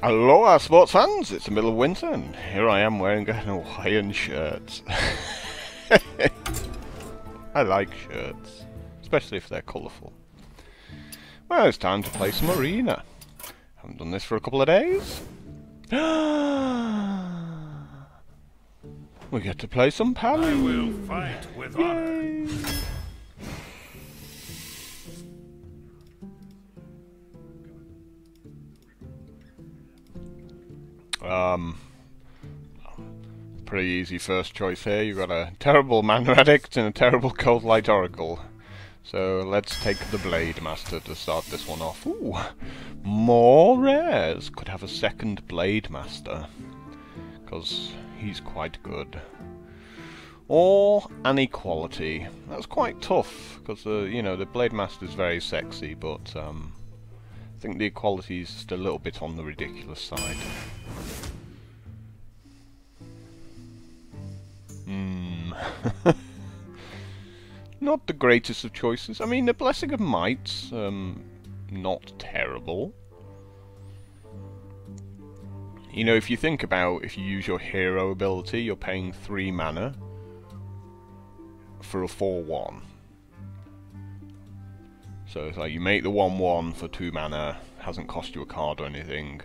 Aloha sports fans, it's the middle of winter and here I am wearing a Hawaiian shirt. I like shirts, especially if they're colourful. Well, it's time to play some arena. Haven't done this for a couple of days. We get to play some Pally. I will fight with honor. Pretty easy first choice here. You've got a terrible Mana Addict and a terrible Cold Light Oracle. So let's take the Blade Master to start this one off. Ooh, more rares. Could have a second Blade Master, because he's quite good. Or an Equality. That's quite tough, because you know, the Blade Master is very sexy, but I think the Equality is just a little bit on the ridiculous side. Not the greatest of choices. I mean, the Blessing of Might's not terrible. You know, if you think about, if you use your hero ability, you're paying 3 mana for a 4/1. So it's like you make the 1/1 for 2 mana, hasn't cost you a card or anything.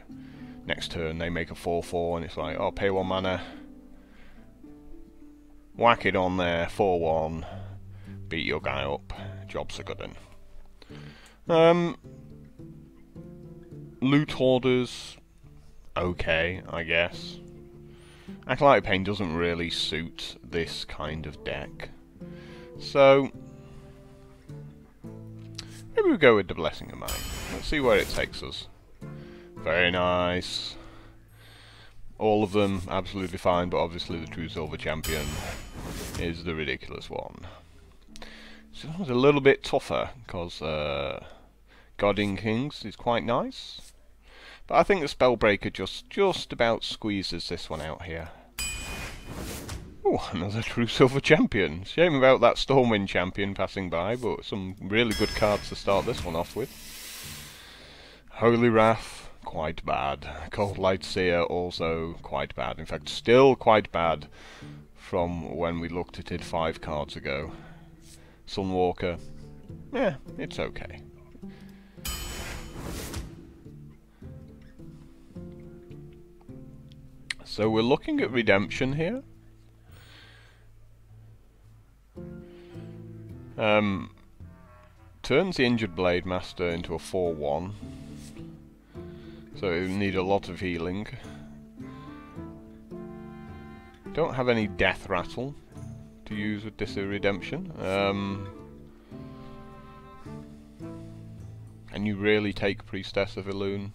Next turn they make a 4/4 and it's like, oh, pay 1 mana, whack it on there, 4/1, beat your guy up, job's a good one. Loot Hoarders, okay, I guess. Acolyte Pain doesn't really suit this kind of deck. So maybe we go with the Blessing of Might. Let's see where it takes us. Very nice. All of them absolutely fine, but obviously the True Silver Champion is the ridiculous one. So it's a little bit tougher, because Guardian Kings is quite nice. But I think the Spellbreaker just about squeezes this one out here. Oh, another True Silver Champion. Shame about that Stormwind Champion passing by, but some really good cards to start this one off with. Holy Wrath, quite bad. Cold Light Seer, also quite bad. In fact, still quite bad from when we looked at it 5 cards ago. Sunwalker, yeah, it's okay. So we're looking at Redemption here. Turns the injured Blade Master into a 4/1, so it will need a lot of healing. Don't have any Death Rattle to use with this Redemption. And you really take Priestess of Elune?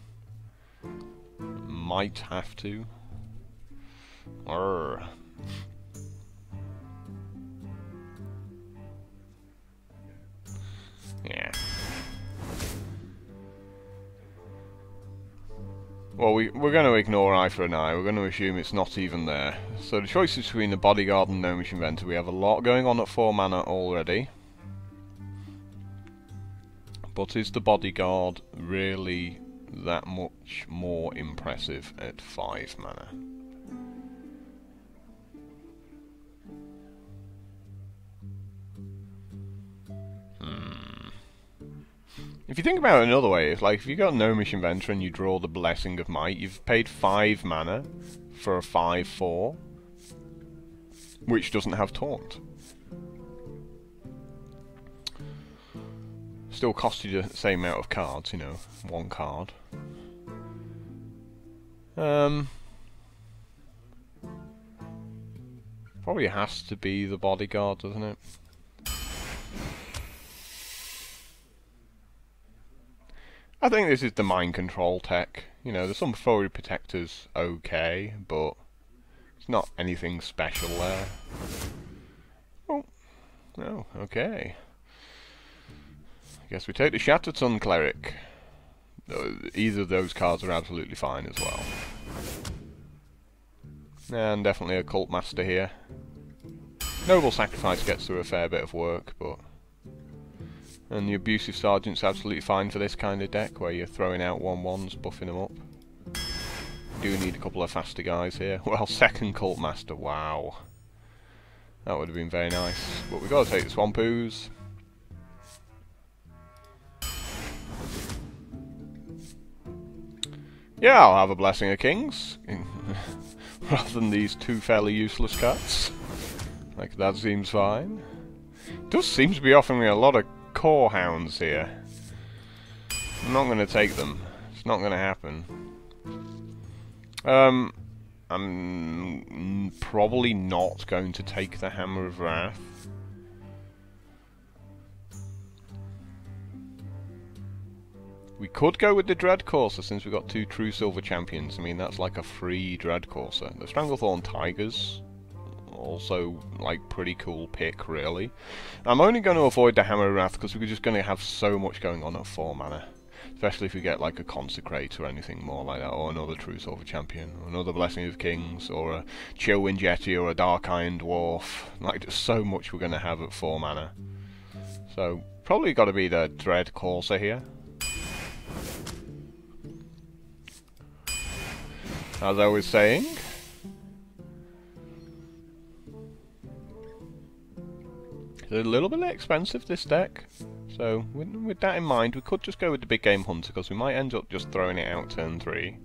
Might have to. Arrgh. Yeah. Well, we're going to ignore Eye for an Eye. We're going to assume it's not even there. So the choice is between the Bodyguard and Gnomish Inventor. We have a lot going on at 4 mana already. But is the Bodyguard really that much more impressive at 5 mana? If you think about it another way, it's like if you got Gnomish Inventor and you draw the Blessing of Might, you've paid 5 mana for a 5/4, which doesn't have Taunt. Still cost you the same amount of cards, you know, 1 card. Probably has to be the Bodyguard, doesn't it? I think this is the Mind Control tech. You know, there's some Furry Protectors okay, but it's not anything special there. Oh, no, okay. I guess we take the Shatterton Cleric. Either of those cards are absolutely fine as well. And definitely a Cult Master here. Noble Sacrifice gets through a fair bit of work, but... And the Abusive Sergeant's absolutely fine for this kind of deck, where you're throwing out 1/1s, buffing them up. do need a couple of faster guys here. Well, second Cult Master, wow. That would have been very nice. But we've got to take the Swampoos. Yeah, I'll have a Blessing of Kings. Rather than these two fairly useless cards. Like, that seems fine. It does seem to be offering me a lot of Core Hounds here. I'm not going to take them. It's not going to happen. I'm probably not going to take the Hammer of Wrath. We could go with the Dread Courser since we've got two true silver champions. I mean, that's like a free Dread Courser. The Stranglethorn Tigers, also like pretty cool pick, really. I'm only going to avoid the Hammer of Wrath because we're just going to have so much going on at 4 mana. Especially if we get like a Consecrate or anything more like that, or another True Silver Champion, or another Blessing of Kings, or a Chillwind Jetty, or a Dark Iron Dwarf. Like, just so much we're going to have at 4 mana. So, probably got to be the Dread Courser here. As I was saying, it's a little bit expensive, this deck. So, with that in mind, we could just go with the Big Game Hunter, because we might end up just throwing it out turn 3.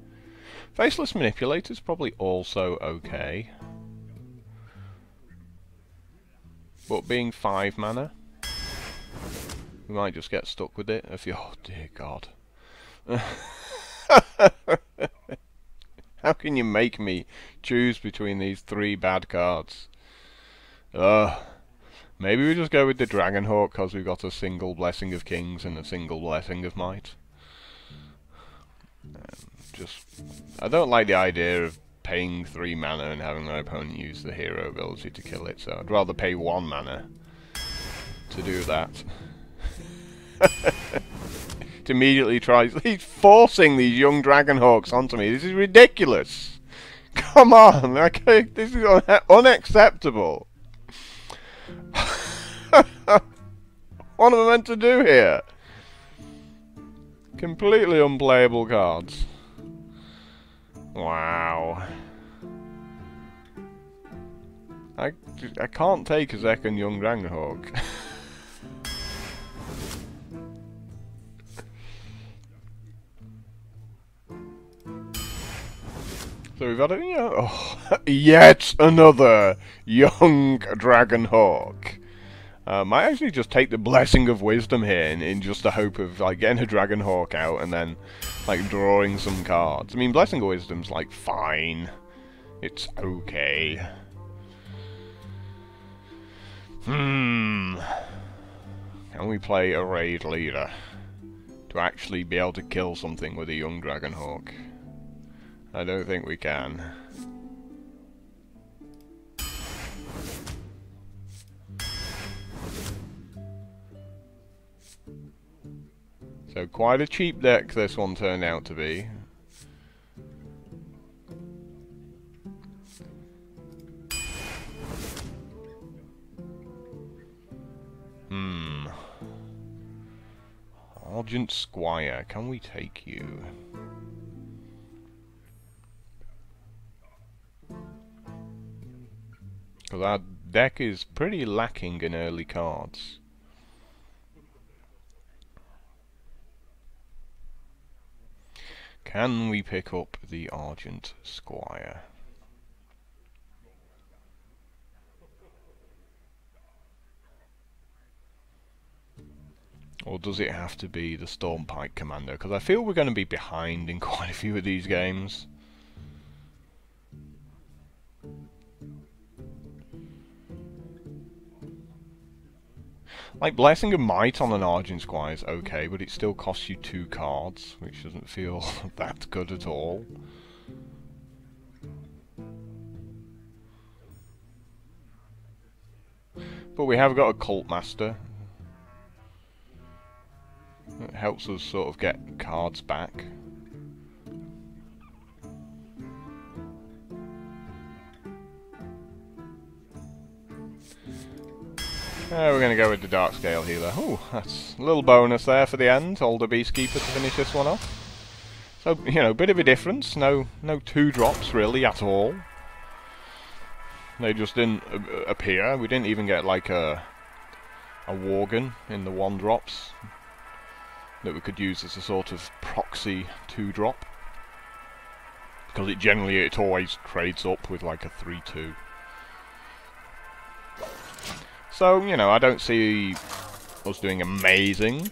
Faceless Manipulator's probably also okay. But being 5 mana, we might just get stuck with it. Oh dear God. How can you make me choose between these 3 bad cards? Maybe we just go with the Dragonhawk because we've got a single Blessing of Kings and a single Blessing of Might. I don't like the idea of paying 3 mana and having my opponent use the hero ability to kill it, so I'd rather pay 1 mana to do that. It immediately tries. He's forcing these young Dragonhawks onto me. This is ridiculous. Come on, this is unacceptable. What am I meant to do here? Completely unplayable cards. Wow. I can't take a second young Dragonhawk. So we've got yet another young Dragonhawk. Might actually just take the Blessing of Wisdom here in just the hope of like getting a Dragonhawk out and then like drawing some cards. I mean, Blessing of Wisdom's like fine. It's okay. Can we play a Raid Leader to actually be able to kill something with a young Dragonhawk? I don't think we can. So quite a cheap deck this one turned out to be. Argent Squire, can we take you? Because our deck is pretty lacking in early cards. Can we pick up the Argent Squire? Or does it have to be the Stormpike Commander? Because I feel we're going to be behind in quite a few of these games. Like, Blessing of Might on an Argent Squire is okay, but it still costs you 2 cards, which doesn't feel that good at all. But we have got a Cult Master. It helps us sort of get cards back. We're going to go with the Darkscale Healer. Ooh, that's a little bonus there for the end. Older Beastkeeper to finish this one off. So, you know, bit of a difference. No 2-drops really at all. They just didn't appear. We didn't even get like a Worgen in the 1-drops that we could use as a sort of proxy 2-drop. Because it always trades up with like a 3-2. So, you know, I don't see us doing amazing.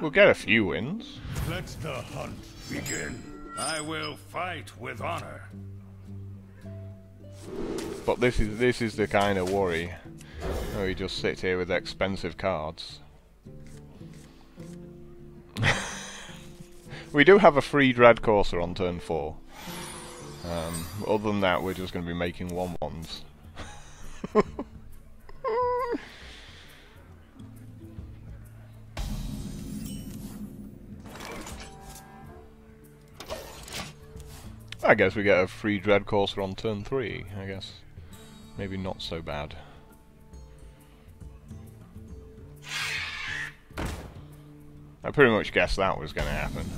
We'll get a few wins. Let the hunt begin. I will fight with honor. But this is the kind of worry where we just sit here with expensive cards. We do have a free Dread Courser on turn 4. Other than that, we're just going to be making 1/1s. I guess we get a free Dread Courser on turn 3, I guess. Maybe not so bad. I pretty much guessed that was going to happen.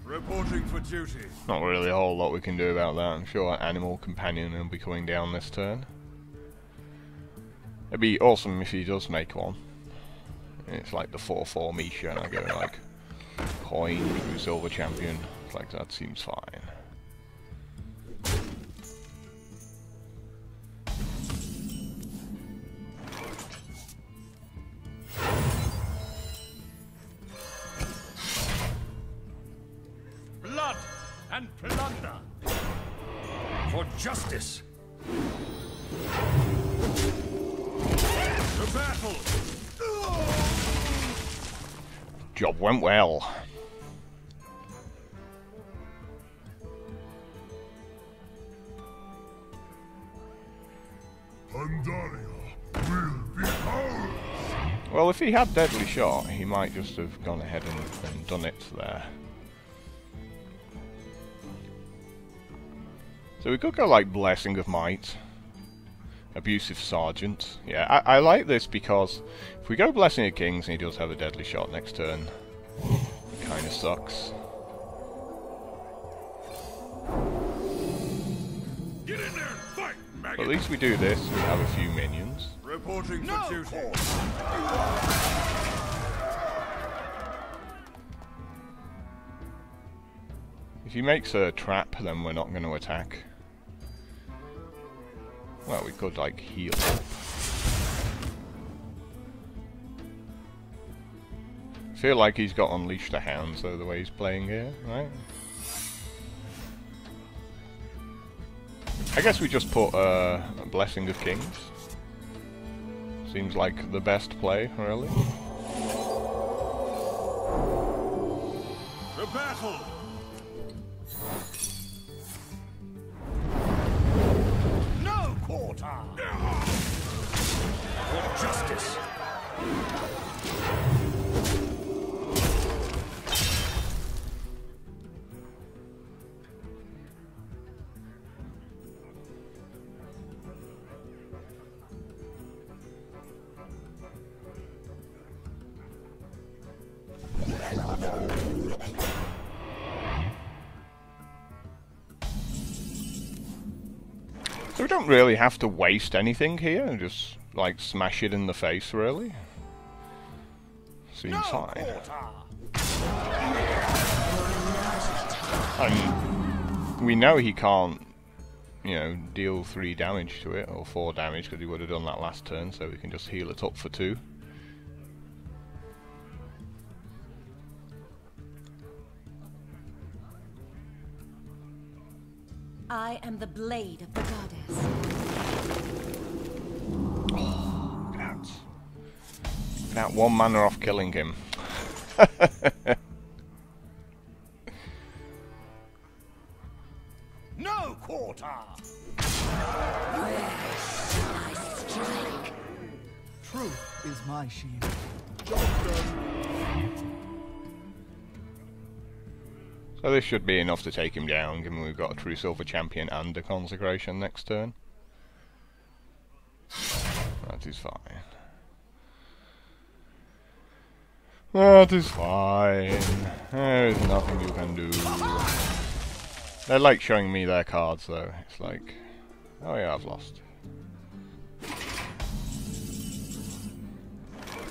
Reporting for duty. Not really a whole lot we can do about that. I'm sure our Animal Companion will be coming down this turn. It'd be awesome if he does make one. It's like the 4/4 Misha, and I go like coin through Silver Champion. It's like that seems fine. Blood and plunder for justice. To battle. Job went well. Well, if he had Deadly Shot, he might just have gone ahead and done it there. So we could go like Blessing of Might, Abusive Sergeant. Yeah, I like this because if we go Blessing of Kings and he does have a Deadly Shot next turn, it kind of sucks. Get in there and fight, maggot. But at least we do this, we have a few minions. Reporting for duty. If he makes a trap, then we're not going to attack. Well, we could like heal up. I feel like he's got Unleash the Hounds though, the way he's playing here, right? I guess we just put a Blessing of Kings. Seems like the best play, really. To battle. No quarter. For justice. So we don't really have to waste anything here and just like smash it in the face, really. Seems fine. And we know he can't, you know, deal 3 damage to it, or 4 damage, because he would have done that last turn, so we can just heal it up for 2. I am the blade of the goddess. Oh, that 1 mana off killing him. No quarter. Where shall I strike? Truth is my shield. So this should be enough to take him down, given we've got a True Silver Champion and a Consecration next turn. That is fine. That is fine. There is nothing you can do. They like showing me their cards though. It's like, oh yeah, I've lost.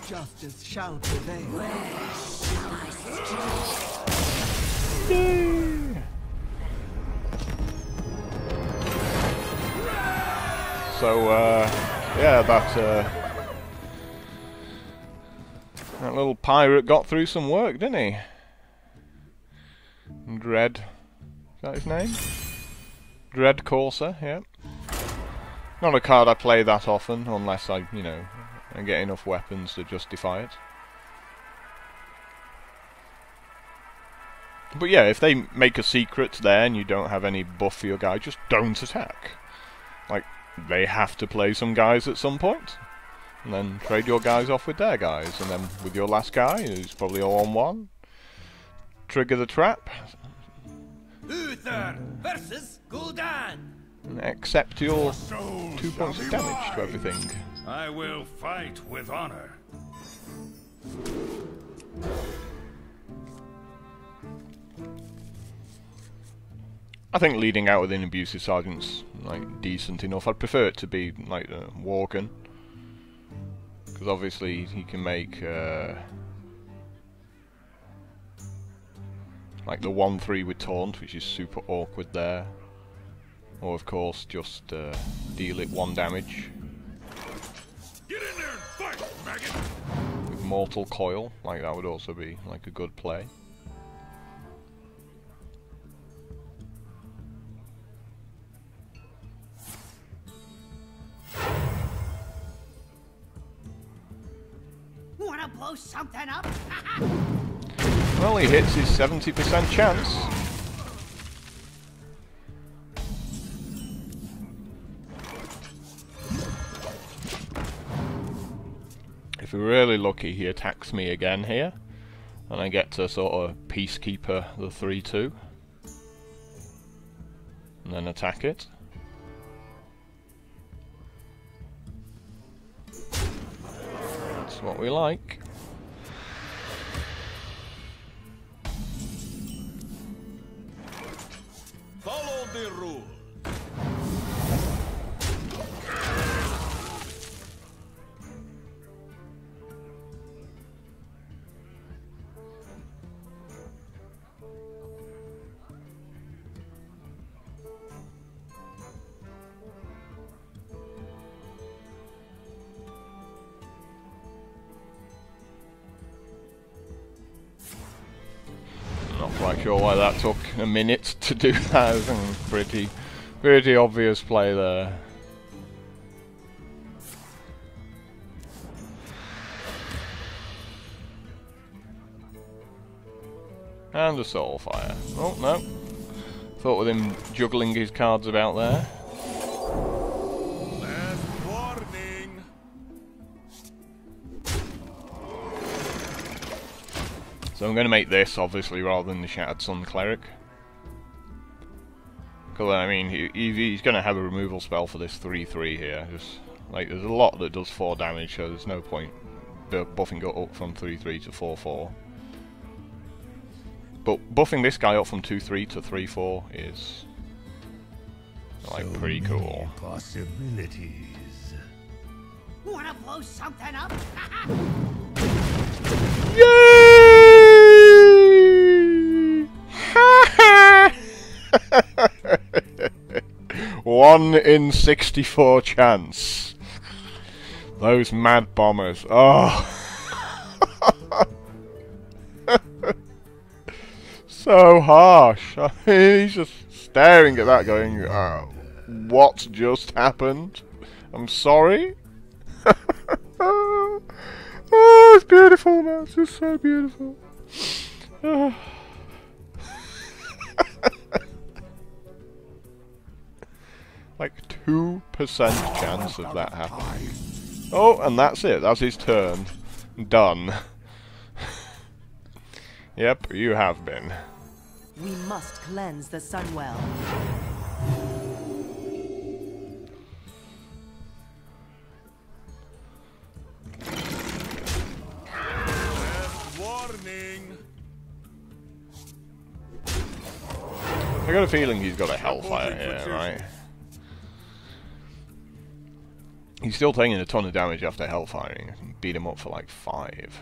Justice shall prevail. Yay! So, yeah, that little pirate got through some work, didn't he? Dread. Is that his name? Dread Courser, yeah. Not a card I play that often, unless I, you know, I get enough weapons to justify it. But yeah, if they make a secret there and you don't have any buff for your guy, just don't attack. Like, they have to play some guys at some point. And then trade your guys off with their guys. And then with your last guy, who's probably all on one, trigger the trap. Uther versus Gul'dan. And accept your 2 points of damage to everything. I will fight with honor. I think leading out with an abusive sergeant's like decent enough. I'd prefer it to be like a Worgen, because obviously he can make like the 1/3 with taunt, which is super awkward there. Or of course just deal it 1 damage. Get in there and fight, maggot! With Mortal Coil, like that would also be like a good play. Wanna blow something up? Well, he hits his 70% chance. If we're really lucky, he attacks me again here, and I get to sort of Peacekeeper the 3/2, and then attack it. That's what we like. Follow the rule. Not quite sure why that took a minute to do that. I think pretty obvious play there. And a Soulfire. Oh no. Thought with him juggling his cards about there. Last warning. So I'm going to make this, obviously, rather than the Shattered Sun Cleric. Because, I mean, he's going to have a removal spell for this 3/3 here. Just, like, there's a lot that does 4 damage, so there's no point buffing it up from 3/3 to 4/4. But buffing this guy up from 2/3 to 3/4 is, like, pretty cool. Possibilities. Wanna blow something up? Yay! 1 in 64 chance. Those mad bombers. Oh. So harsh. I mean, he's just staring at that going, oh, what just happened? I'm sorry? Oh, it's beautiful, man. It's just so beautiful. Like 2% chance of that happening. Oh, and that's it. That's his turn. Done. Yep, you have been. We must cleanse the Sunwell. I got a feeling he's got a Hellfire here, right? He's still taking a ton of damage after Hellfiring. Beat him up for like 5.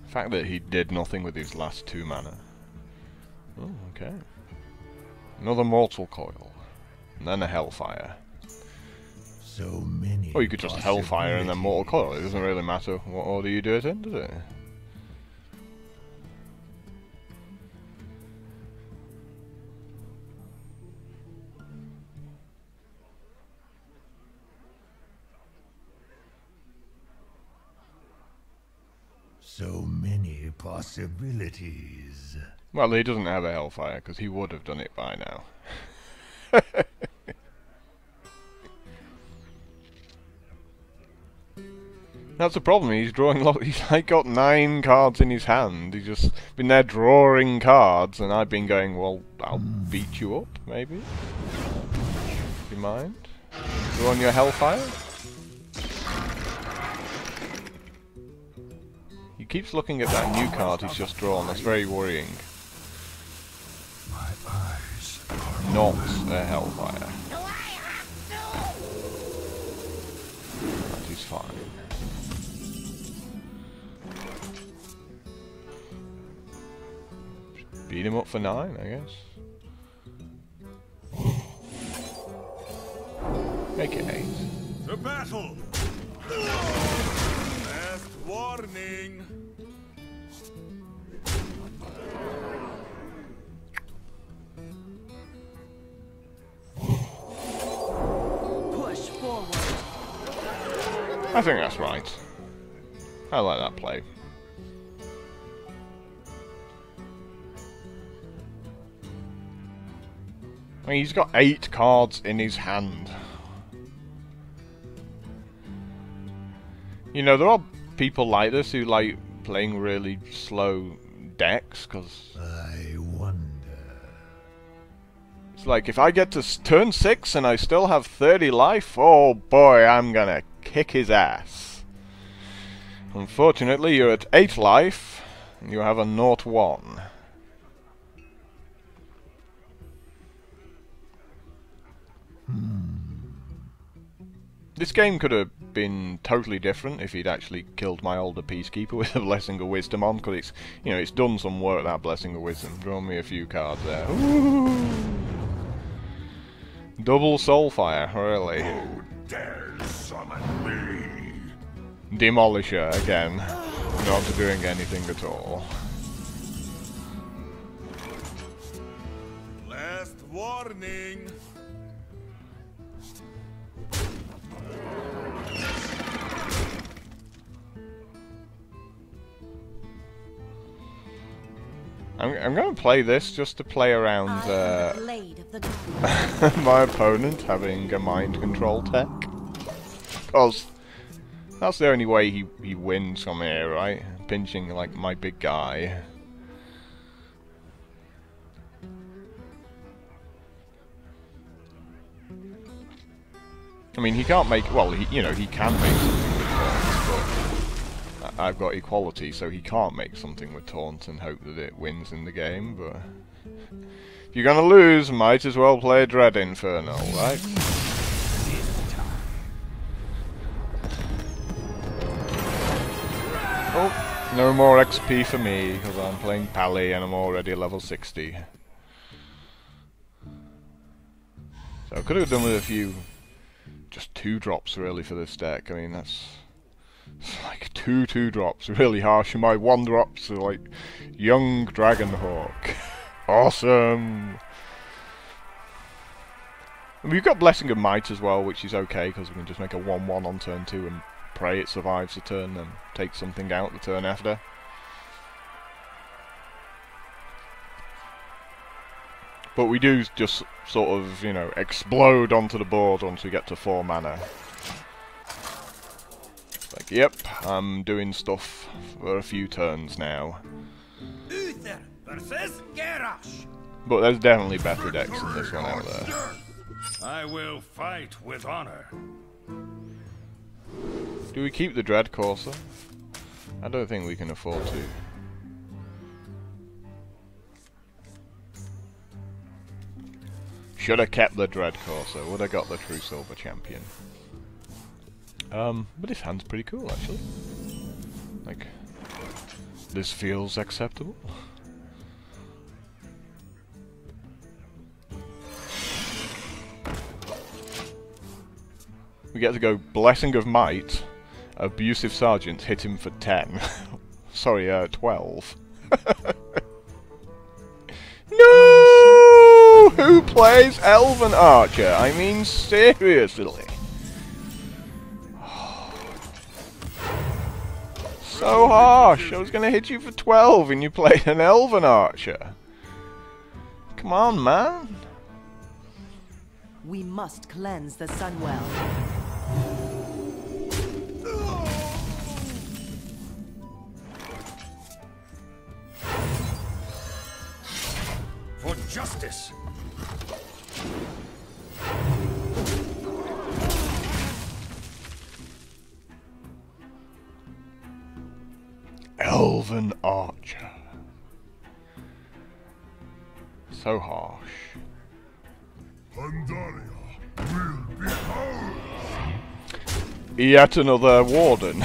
The fact that he did nothing with his last 2 mana. Oh, okay. Another Mortal Coil. And then a Hellfire. So many. Or you could just Hellfire and then Mortal Coil. It doesn't really matter what order you do it in, does it? So many possibilities. Well, he doesn't have a Hellfire, because he would have done it by now. That's the problem, he's drawing he's like got 9 cards in his hand, he's just been there drawing cards, and I've been going, well, I'll beat you up, maybe? Do you mind? You on your Hellfire? He keeps looking at that new card he's just drawn, that's very worrying. My eyes are Not a Hellfire. That is fine. Beat him up for 9, I guess. Make it 8. to battle. Last warning. Push forward. I think that's right. I like that play. I mean, he's got 8 cards in his hand. You know, there are people like this who like playing really slow decks, because I wonder. it's like, if I get to turn 6 and I still have 30 life, oh boy, I'm gonna kick his ass. Unfortunately, you're at 8 life, and you have a 0-1. This game could have been totally different if he'd actually killed my older Peacekeeper with a Blessing of Wisdom on, because it's, you know, it's done some work, that Blessing of Wisdom. Drawn me a few cards there. Ooh. Double Soulfire, really. Who dares summon me? Demolisher again, not doing anything at all. Last warning. I'm going to play this just to play around I am the blade of the gods. my opponent having a mind control tech. Because that's the only way he wins from here, right? Pinching like my big guy. I mean, he can't make, well, he can make something with taunts, but I've got equality, so he can't make something with taunt and hope that it wins in the game, but if you're gonna lose, might as well play Dread Infernal, right? Oh, no more XP for me, because I'm playing Pally and I'm already level 60. So I could have done with a few, just 2-drops really for this deck. I mean, it's like 2 drops, really harsh, and my 1-drops are like Young Dragonhawk. Awesome! And we've got Blessing of Might as well, which is okay, because we can just make a 1-1 on turn 2 and pray it survives the turn and take something out the turn after. But we do just sort of, you know, explode onto the board once we get to 4 mana. It's like, yep, I'm doing stuff for a few turns now. Uther versus Garrosh. But there's definitely better decks than this one out there. I will fight with honor. Do we keep the Dread Courser? I don't think we can afford to. Should have kept the Dread Courser, would have got the true silver champion. But his hand's pretty cool actually. Like, this feels acceptable. We get to go Blessing of Might, Abusive Sergeant, hit him for 10. Sorry, 12. No! Who plays Elven Archer? I mean, seriously. So harsh! I was gonna hit you for 12 and you played an Elven Archer. Come on, man. We must cleanse the Sunwell. For justice. Elven Archer. So harsh. Pandaria will be ours. Yet another warden.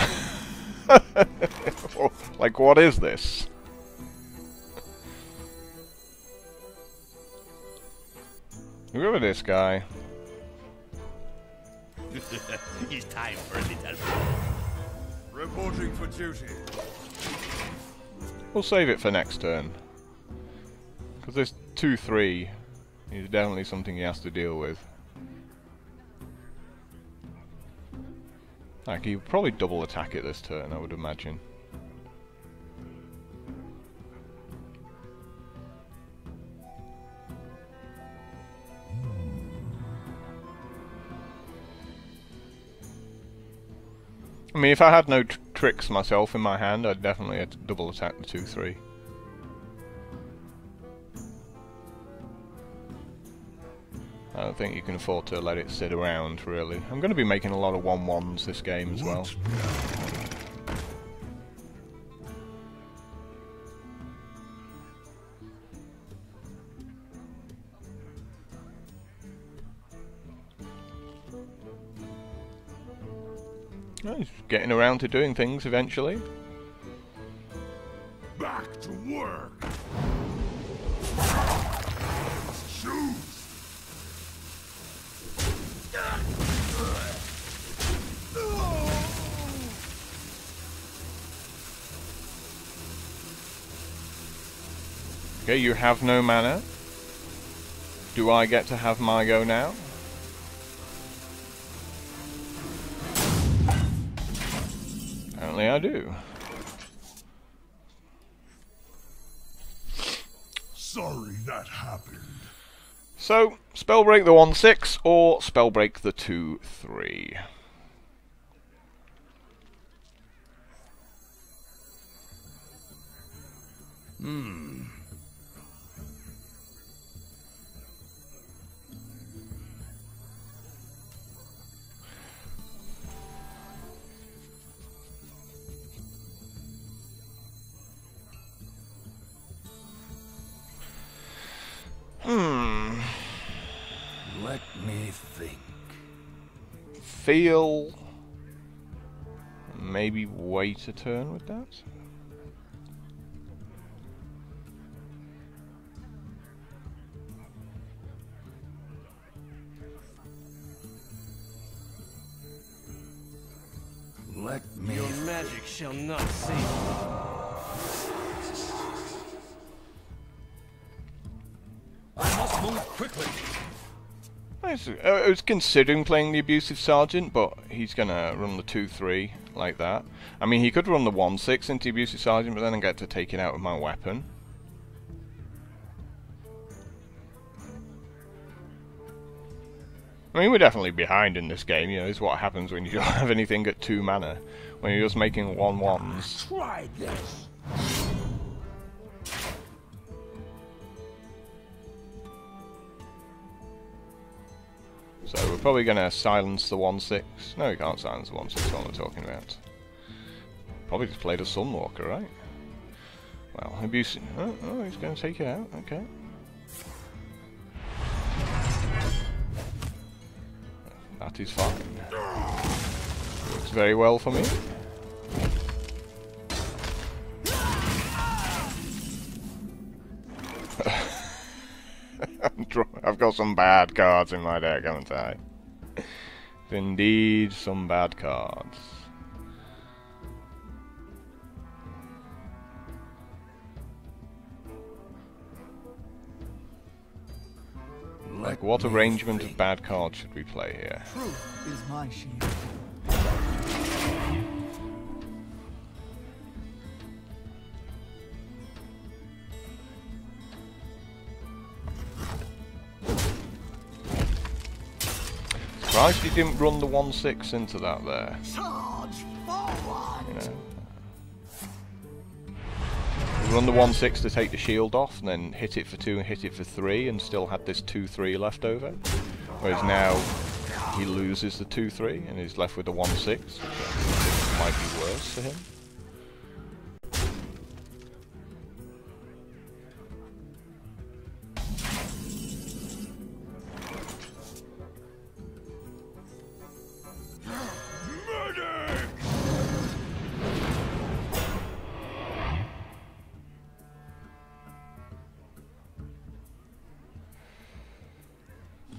Like, what is this? Look at this guy. It's time for a little. Reporting for duty. We'll save it for next turn. Because this 2-3 is definitely something he has to deal with. Like, he would probably double attack it this turn, I would imagine. I mean, if I had no tricks myself in my hand, I'd definitely have to double attack the 2-3. I don't think you can afford to let it sit around, really. I'm going to be making a lot of 1-1s this game as well. Oh, he's getting around to doing things eventually. Back to work. Shoot. Okay, you have no mana. Do I get to have my go now? Apparently I do. Sorry that happened. So, Spellbreak the 1-6 or Spellbreak the 2-3. Let me think. Feel... maybe wait a turn with that? Let me. Your magic shall not save you. I must move quickly. I was considering playing the Abusive Sergeant, but he's gonna run the 2-3 like that. I mean, he could run the 1-6 into the Abusive Sergeant, but then I get to take it out with my weapon. I mean, we're definitely behind in this game, you know, it's what happens when you don't have anything at 2 mana. When you're just making 1-1s. Try this. So we're probably going to silence the 1-6. No, we can't silence the 1-6, what am I talking about? Probably just played a Sunwalker, right? Well, Abusive... oh, he's going to take it out, okay. That is fine. Works very well for me. I've got some bad cards in my deck, haven't I? Indeed, some bad cards. Like, what arrangement of bad cards should we play here? Truth is my shield. Surprised he didn't run the 1/6 into that there. Charge forward! You know? Run the 1/6 to take the shield off, and then hit it for 2 and hit it for 3, and still had this 2/3 left over. Whereas now he loses the 2/3 and is left with the 1/6, which might be worse for him.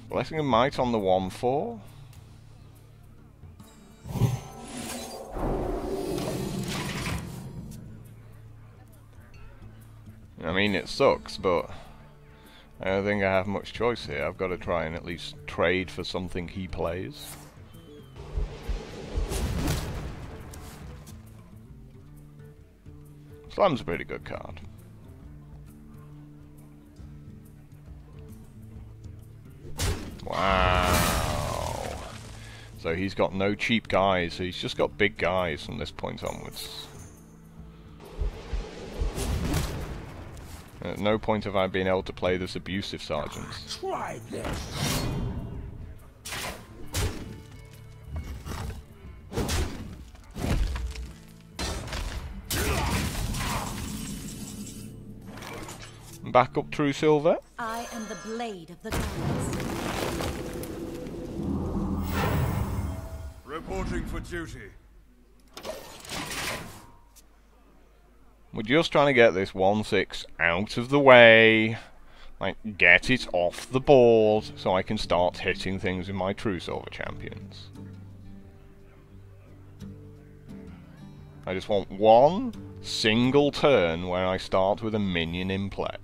Blessing of Might on the 1/4. I mean, it sucks, but I don't think I have much choice here. I've got to try and at least trade for something he plays. Slam's a pretty good card. Wow. So he's got no cheap guys, so he's just got big guys from this point onwards. At no point have I been able to play this abusive sergeant. Try this. Back up True Silver. I am the blade of the gods. Reporting for duty. We're just trying to get this 1/6 out of the way. Like, get it off the board so I can start hitting things with my True Silver champions. I just want one single turn where I start with a minion in play.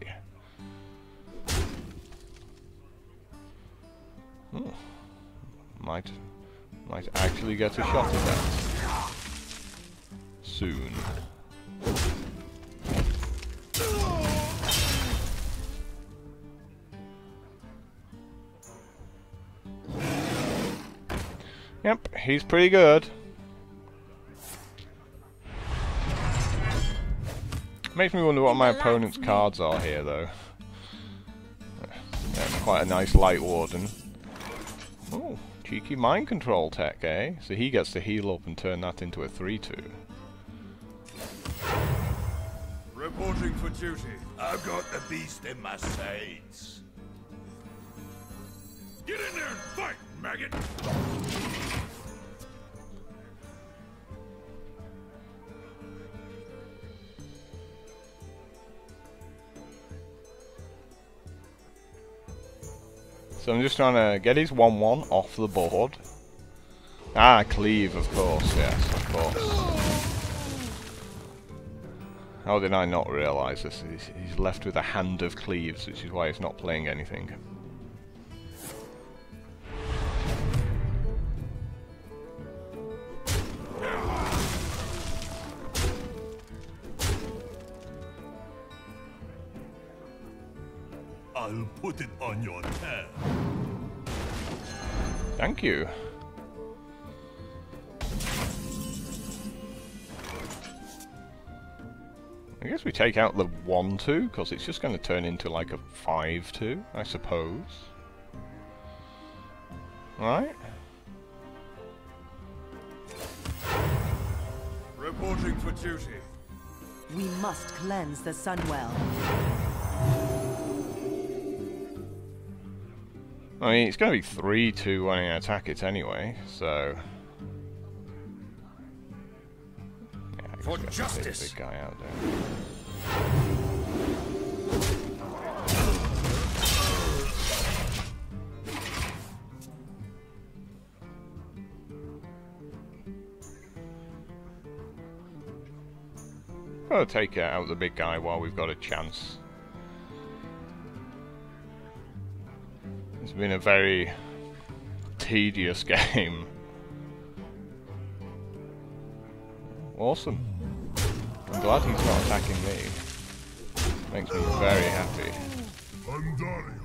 Might actually get a shot at that soon. Yep, he's pretty good. Makes me wonder what my opponent's cards are here, though. That's quite a nice Light Warden. Oh, cheeky mind control tech, eh? So he gets to heal up and turn that into a 3/2. Reporting for duty. I've got the beast in my sights. Get in there and fight, maggot! So I'm just trying to get his 1/1 off the board. Ah, cleave, of course, yes, of course. How did I not realise this? He's left with a hand of cleaves, which is why he's not playing anything. I'll put it on your tab. Thank you. I guess we take out the 1/2, because it's just going to turn into like a 5/2, I suppose. Right? Reporting for duty. We must cleanse the Sunwell. I mean, it's going to be 3-2 when I attack it anyway, so... Yeah, I For guess justice. Big guy out there. Gotta take out the big guy while we've got a chance. It's been a very tedious game. Awesome. I'm glad he's not attacking me. Makes me very happy. Pandaria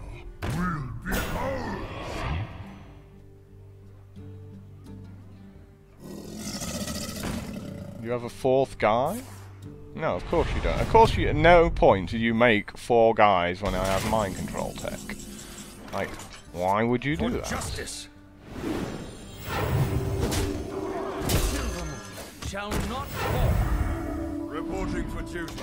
will be ours. You have a fourth guy? No, of course you don't. Of course you... At no point do you make 4 guys when I have mind control tech. Like, why would you do that? Justice. Shall not fall. Reporting for duty.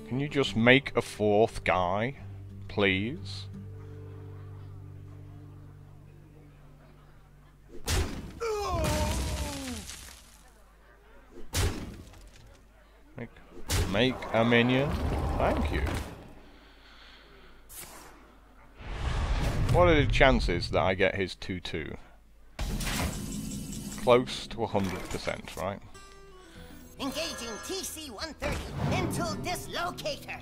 Can you just make a 4th guy, please? Make a minion. Thank you. What are the chances that I get his 2-2? Close to 100%, right? Engaging TC-130 mental dislocator.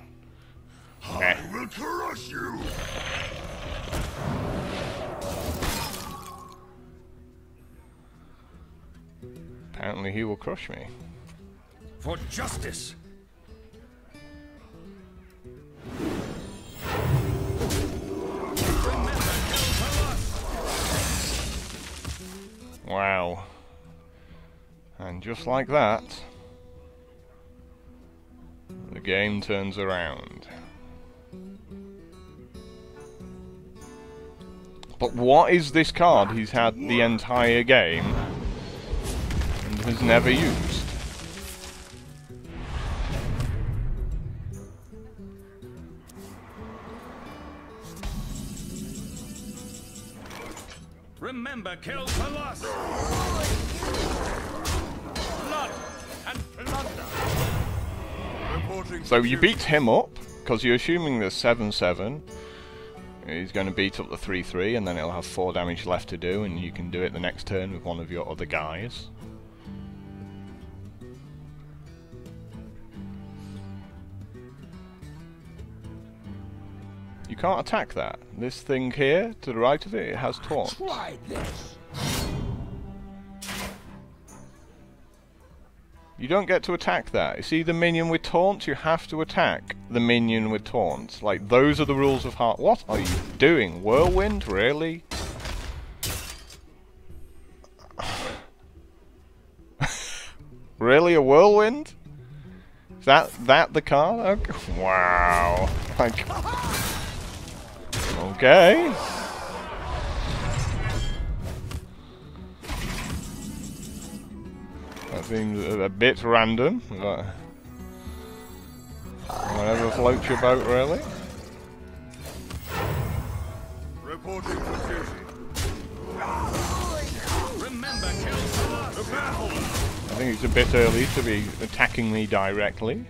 I will crush you. Apparently he will crush me. For justice. Wow. And just like that, the game turns around. But what is this card he's had the entire game and has never used? Remember, kill Colossus. Blood and plunder. Reporting. So you beat him up, because you're assuming there's 7-7. He's going to beat up the 3-3, and then he'll have 4 damage left to do, and you can do it the next turn with one of your other guys. You can't attack that. This thing here, to the right of it, it has taunt. Try this. You don't get to attack that. You see the minion with taunt? You have to attack the minion with taunt. Like, those are the rules of Heart. What are you doing? Whirlwind? Really? Really? A whirlwind? Is that the card? Okay. Wow. Like... Okay. That seems a bit random, but whatever floats your boat, really. Reporting for duty. Remember, kill Colossus. The battle. I think it's a bit early to be attacking me directly.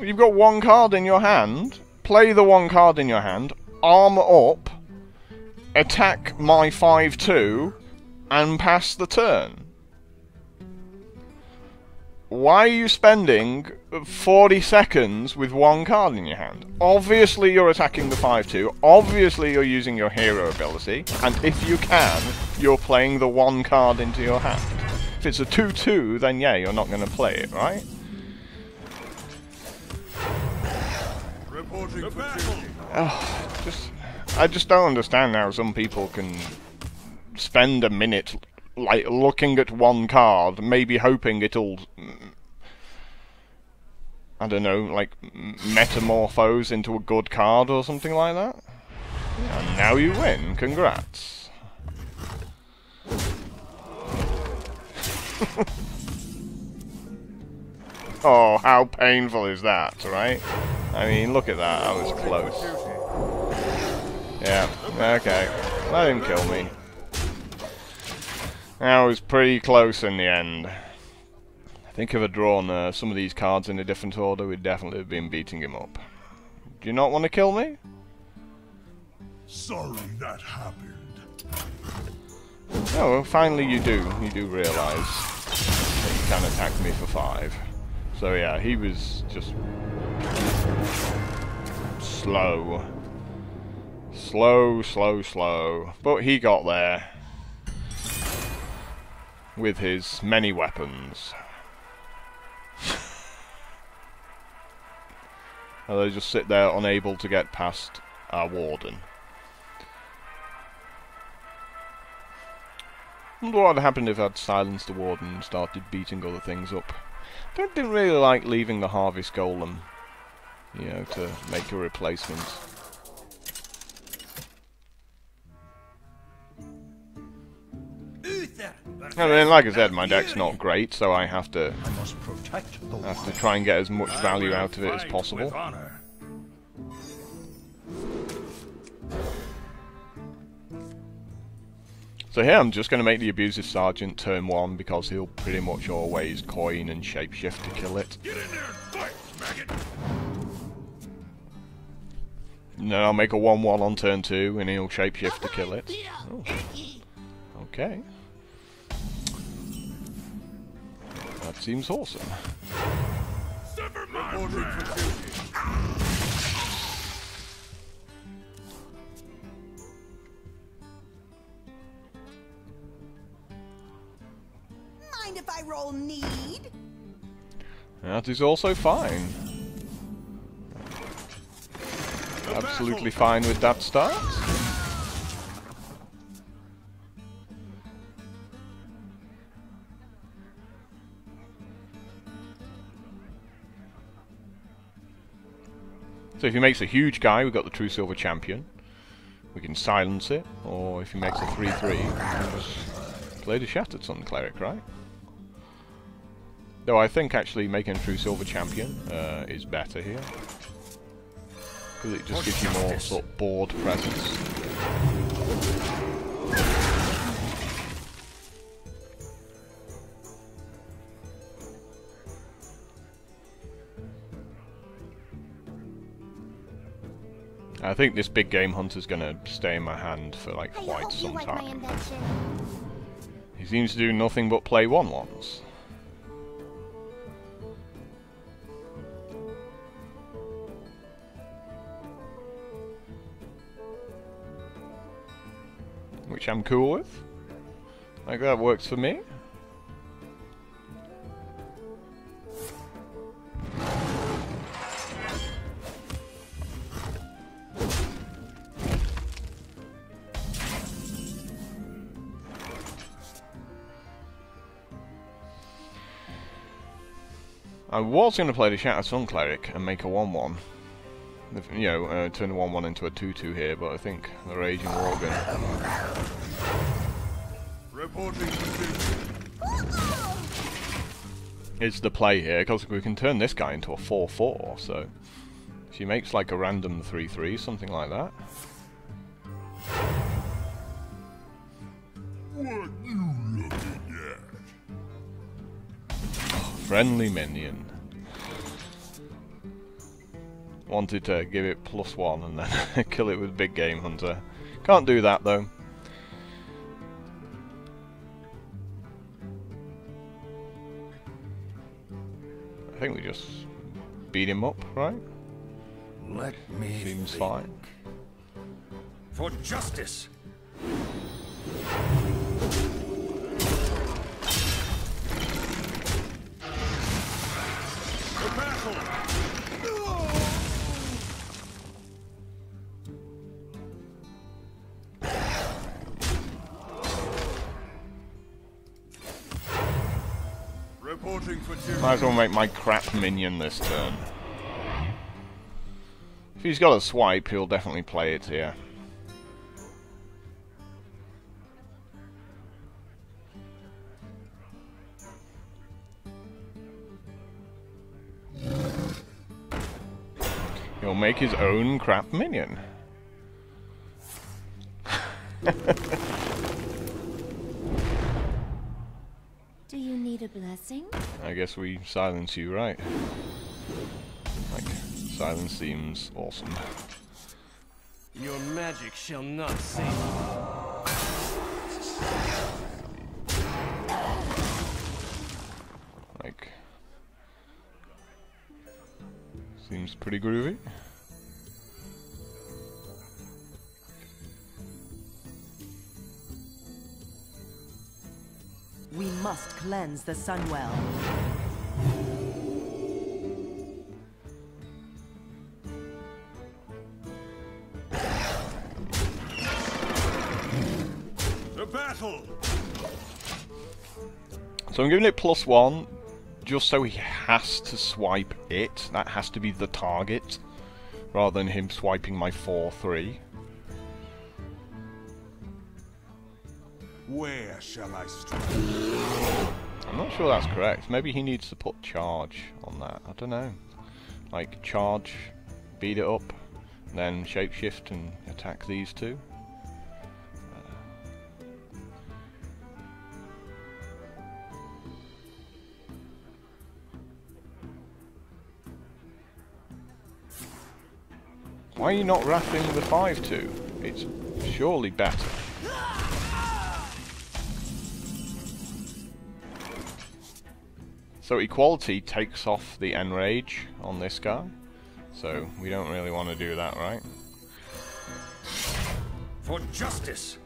You've got 1 card in your hand. Play the 1 card in your hand. Arm up. Attack my 5-2. And pass the turn. Why are you spending 40 seconds with 1 card in your hand? Obviously you're attacking the 5-2. Obviously you're using your hero ability. And if you can, you're playing the 1 card into your hand. If it's a 2-2, then yeah, you're not going to play it, right? Oh, I just don't understand how some people can spend a minute like, looking at one card, maybe hoping it'll, I don't know, like, metamorphose into a good card or something like that. And now you win. Congrats. Oh, how painful is that, right? I mean, look at that. That was close. Yeah, okay. Let him kill me. That was pretty close in the end. I think if I'd drawn some of these cards in a different order, we'd definitely have been beating him up. Do you not want to kill me? Sorry that happened. Oh, well, finally you do. You do realise that you can attack me for 5. So yeah, he was just slow. Slow. But he got there. With his many weapons. And they just sit there unable to get past our warden. I wonder what would happen if I'd silenced the warden and started beating other things up. I didn't really like leaving the harvest golem, you know, to make a replacement. I mean, like I said, my deck's not great, so I have to try and get as much value out of it as possible. So here I'm just going to make the Abusive Sergeant turn 1 because he'll pretty much always coin and shapeshift to kill it. Get in there and fight, maggot! And then I'll make a 1/1 on turn 2 and he'll shapeshift to kill it. Oh. Okay. That seems awesome. Sever my brand. Mind if I roll need? That is also fine. Absolutely fine with that start. So if he makes a huge guy, we've got the True Silver Champion. We can silence it, or if he makes a 3/3, we can just play the Shattered Sun Cleric, right? Though I think actually making a True Silver Champion is better here. Because it just gives you more sort of board presence. I think this big game hunter's gonna stay in my hand for like quite some time. He seems to do nothing but play 1/1s. Which I'm cool with. Like, that works for me. I was going to play the Shattered Sun Cleric and make a 1/1. You know, turn a 1/1 into a 2/2 here, but I think the Raging Worgen is the play here, because we can turn this guy into a 4/4, so she makes like a random 3/3, something like that. What you looking at? Friendly minion. Wanted to give it +1 and then kill it with Big Game Hunter. Can't do that though. I think we just beat him up, right? Let me Seems think. fine. For justice. For battle. Reporting for duty. Might as well make my crap minion this turn. If he's got a swipe, he'll definitely play it here. He'll make his own crap minion. Do you need a blessing? I guess we silence you, right? Like, silence seems awesome. Your magic shall not save you. Like, seems pretty groovy. We must cleanse the Sunwell. The battle. So I'm giving it +1, just so he has to swipe it. That has to be the target, rather than him swiping my 4/3. Where shall I strike? I'm not sure that's correct. Maybe he needs to put charge on that. I don't know. Like, charge, beat it up, then shapeshift and attack these two. Why are you not wrapping the 5/2? It's surely better. So equality takes off the enrage on this guy, so we don't really want to do that, right? For justice.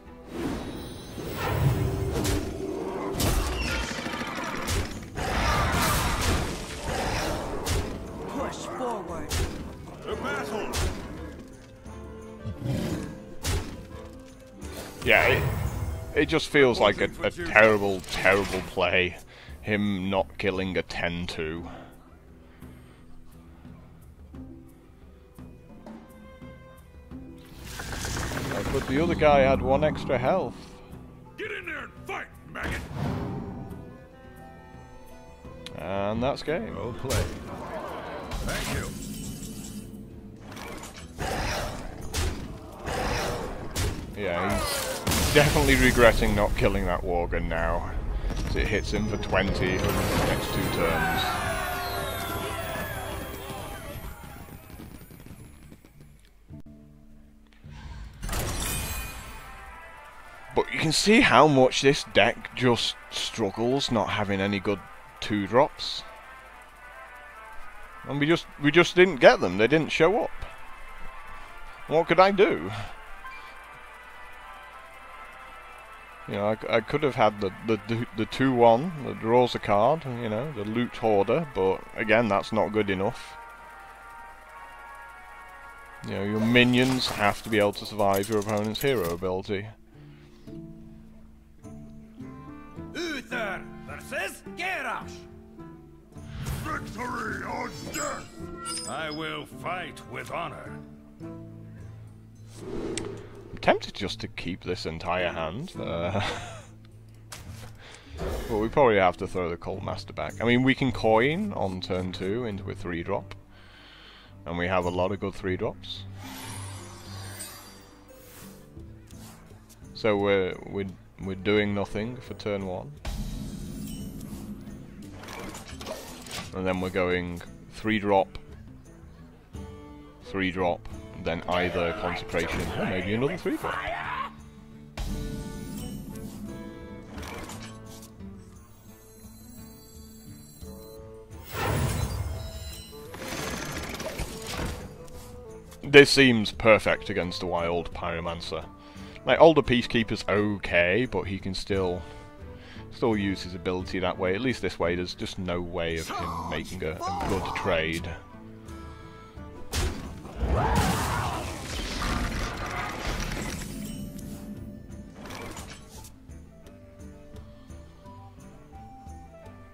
Push forward. The battle. Yeah, it just feels like a terrible, terrible play. Him not killing a 10-2. But the other guy had 1 extra health. Get in there and fight, maggot! And that's game. Well played. Thank you. Yeah, he's definitely regretting not killing that Worgen now. As it hits him for 20 over the next 2 turns. But you can see how much this deck just struggles not having any good 2-drops. And we just didn't get them, they didn't show up. What could I do? You know, I could have had the 2-1 that draws a card, you know, the loot hoarder, but again, that's not good enough. You know, your minions have to be able to survive your opponent's hero ability. Uther versus Garrosh. Victory or death! I will fight with honor. I'm tempted just to keep this entire hand, but we probably have to throw the Cult Master back. I mean, we can coin on turn 2 into a 3-drop, and we have a lot of good 3-drops. So we're doing nothing for turn 1, and then we're going 3-drop, 3-drop. Then either Consecration or maybe another 3-drop. This seems perfect against a wild Pyromancer. Like, Older Peacekeeper's okay, but he can still use his ability that way. At least this way, there's just no way of him making a good trade.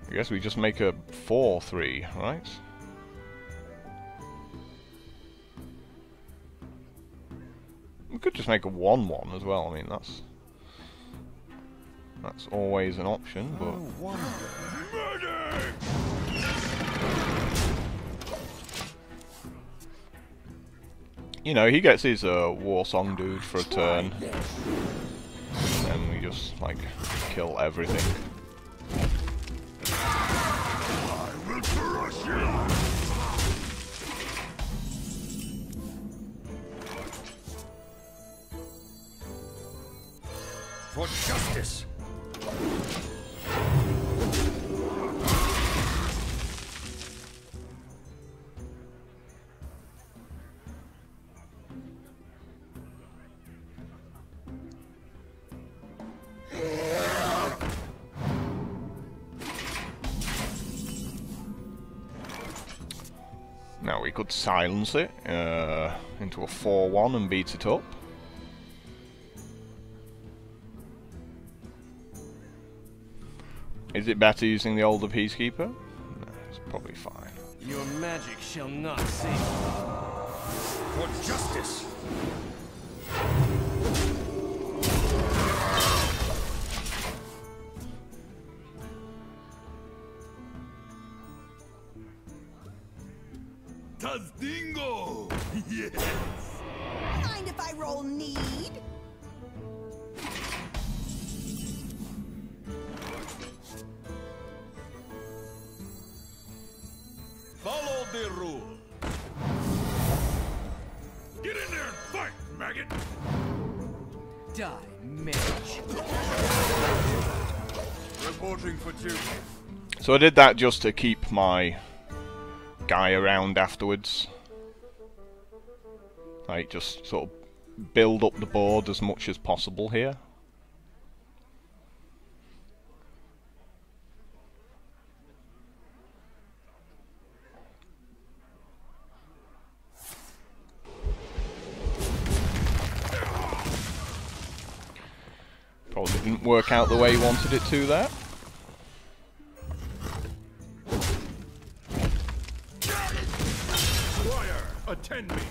I guess we just make a 4-3, right? We could just make a 1-1 as well. I mean, that's always an option, but you know, he gets his war song dude for a turn, and then we just like kill everything. I will crush you! For justice! Now we could silence it into a 4-1 and beat it up. Is it better using the older Peacekeeper? No, it's probably fine. Your magic shall not save you. For justice! Tazdingo! Yes! Mind if I roll need? Follow the rule! Get in there and fight, maggot! Die, mage. Reporting for duty. So I did that just to keep my guy around afterwards. Like, just sort of build up the board as much as possible here. Probably didn't work out the way he wanted it to there. Squire, attend me!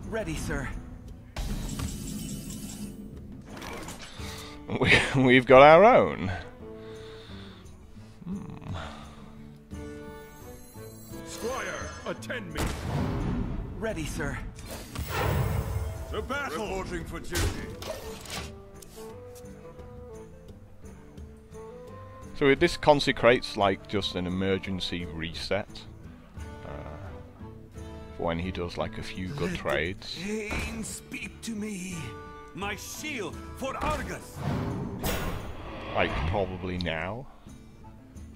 Ready, sir. We've got our own. Squire, attend me! Ready, sir. To battle! Reporting for duty. So this consecrates like just an emergency reset for when he does like a few good trades. Pain, speak to me. My shield for Argus! Like probably now.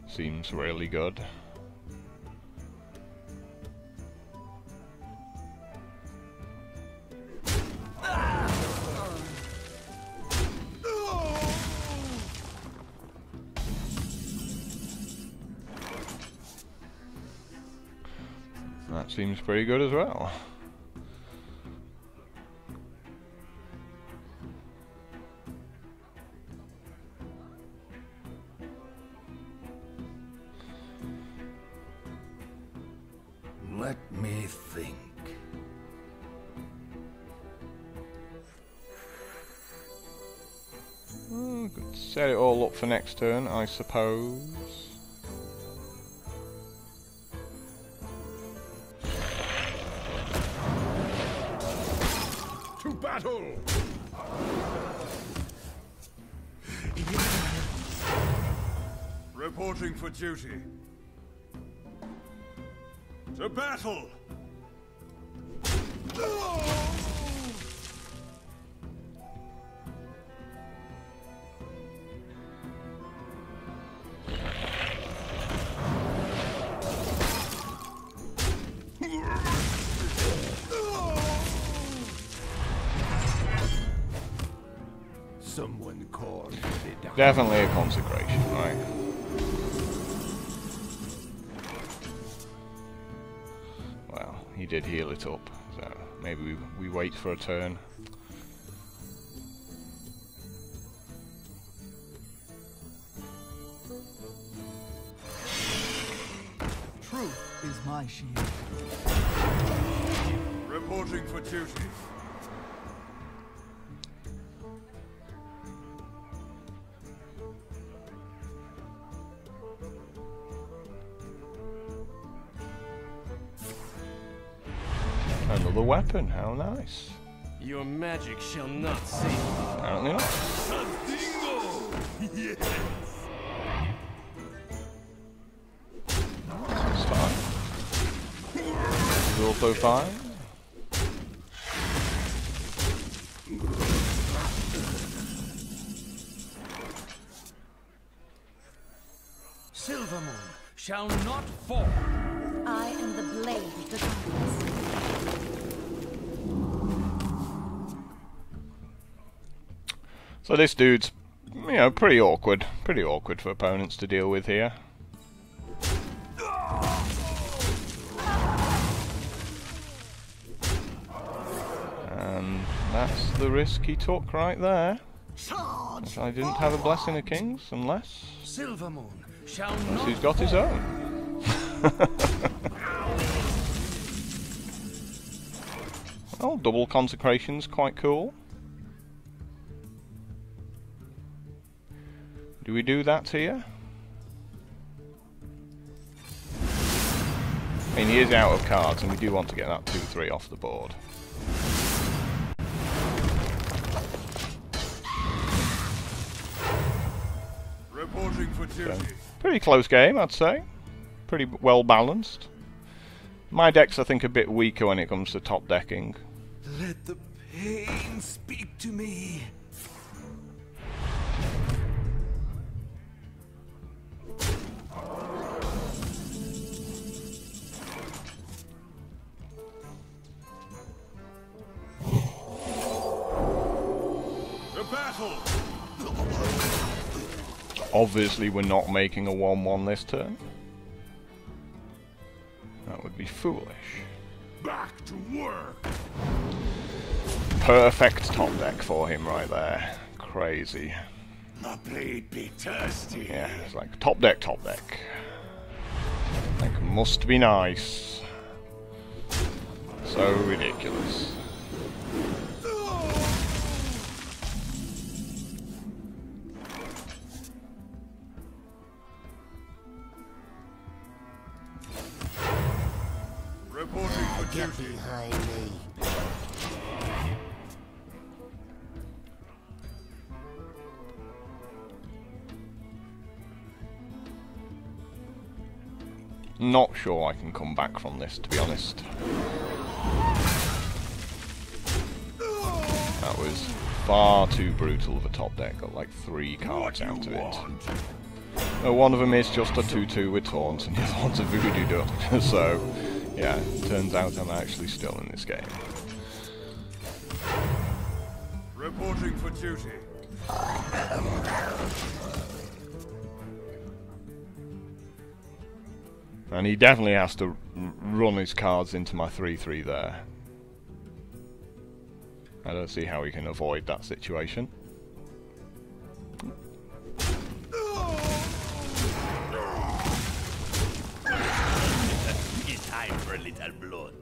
Seems really good. That seems pretty good as well. Let me think. Could set it all up for next turn, I suppose. To battle! Reporting for duty. To battle! Someone called me down. Definitely a consecration, right? Well, he did heal it up, so maybe we wait for a turn. Truth is my shield. Reporting for duty. Another weapon, how nice. Your magic shall not save you. Apparently not. Yes. It's fine. This is also fine. Silver Moon shall not fall. I am the blade of the darkness. So this dude's, you know, pretty awkward for opponents to deal with here. And that's the risk he took right there. As I didn't have a Blessing of Kings, unless Silver Moon shall not he's got his own. Well, double consecration's quite cool. Do we do that here? I mean, he is out of cards, and we do want to get that 2-3 off the board. Reporting for duty. So, pretty close game, I'd say. Pretty well balanced. My deck's, I think, a bit weaker when it comes to top decking. Let the pain speak to me. The battle. Obviously, we're not making a 1-1 this turn. That would be foolish. Back to work. Perfect top deck for him right there. Crazy. My blade be thirsty. Yeah, it's like top deck, top deck. Like, must be nice. So ridiculous. Reporting for duty. Behind me. Not sure I can come back from this, to be honest. That was far too brutal of a top deck. Got like 3 cards out of it. One of them is just a 2-2 with taunts, and the other one's a voodoo duck. So, yeah, turns out I'm actually still in this game. Reporting for duty. And he definitely has to run his cards into my 3-3 there. I don't see how he can avoid that situation. It's time for a little blood.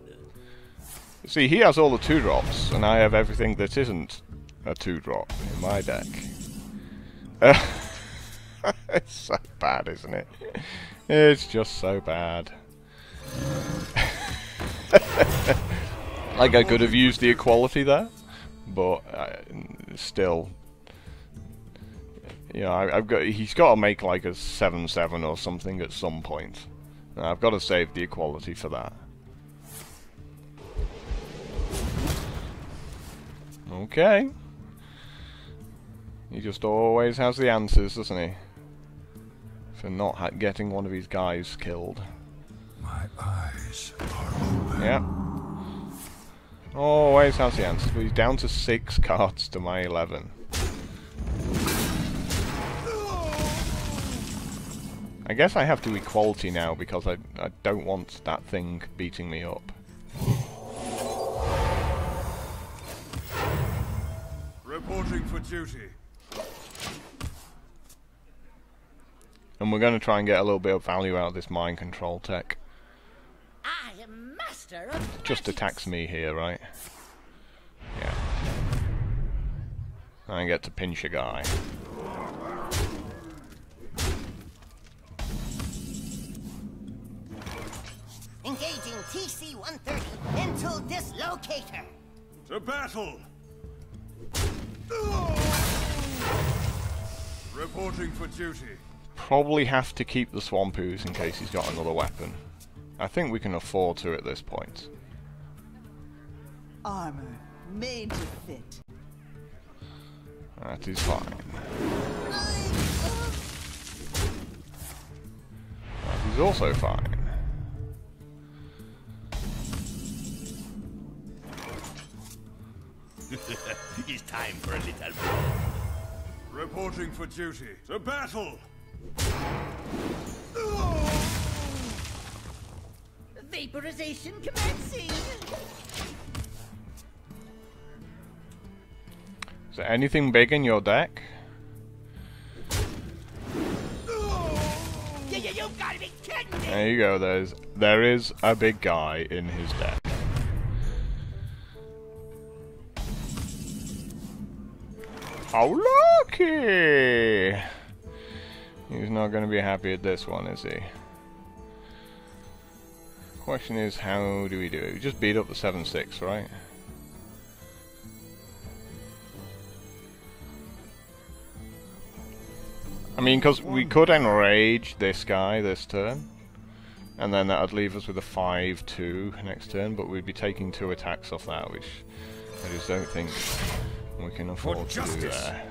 See, he has all the 2-drops, and I have everything that isn't a 2-drop in my deck. It's so bad, isn't it? It's just so bad. Like, I could have used the equality there, but still, you know, he's got to make like a 7-7 or something at some point. And I've got to save the equality for that. Okay. He just always has the answers, doesn't he? For not getting one of his guys killed. My eyes are open. Yeah. Always has the answers, but he's down to 6 cards to my 11. I guess I have to equality now because I don't want that thing beating me up. Reporting for duty. And we're going to try and get a little bit of value out of this mind control tech. master of Just magics. attacks me here, right? Yeah. I get to pinch a guy. Engaging TC-130 into dislocator. To battle! Reporting for duty. Probably have to keep the Swamp Ooze in case he's got another weapon. I think we can afford to at this point. Armor made to fit. That is fine. That is also fine. It's time for a little. Reporting for duty. To battle! Vaporization commencing. Is there anything big in your deck? You gotta be kidding me! There you go, there is a big guy in his deck. How lucky! He's not going to be happy at this one, is he? Question is, how do we do it? We just beat up the 7-6, right? I mean, because we could enrage this guy this turn, and then that would leave us with a 5-2 next turn, but we'd be taking 2 attacks off that, which I just don't think we can afford to do there.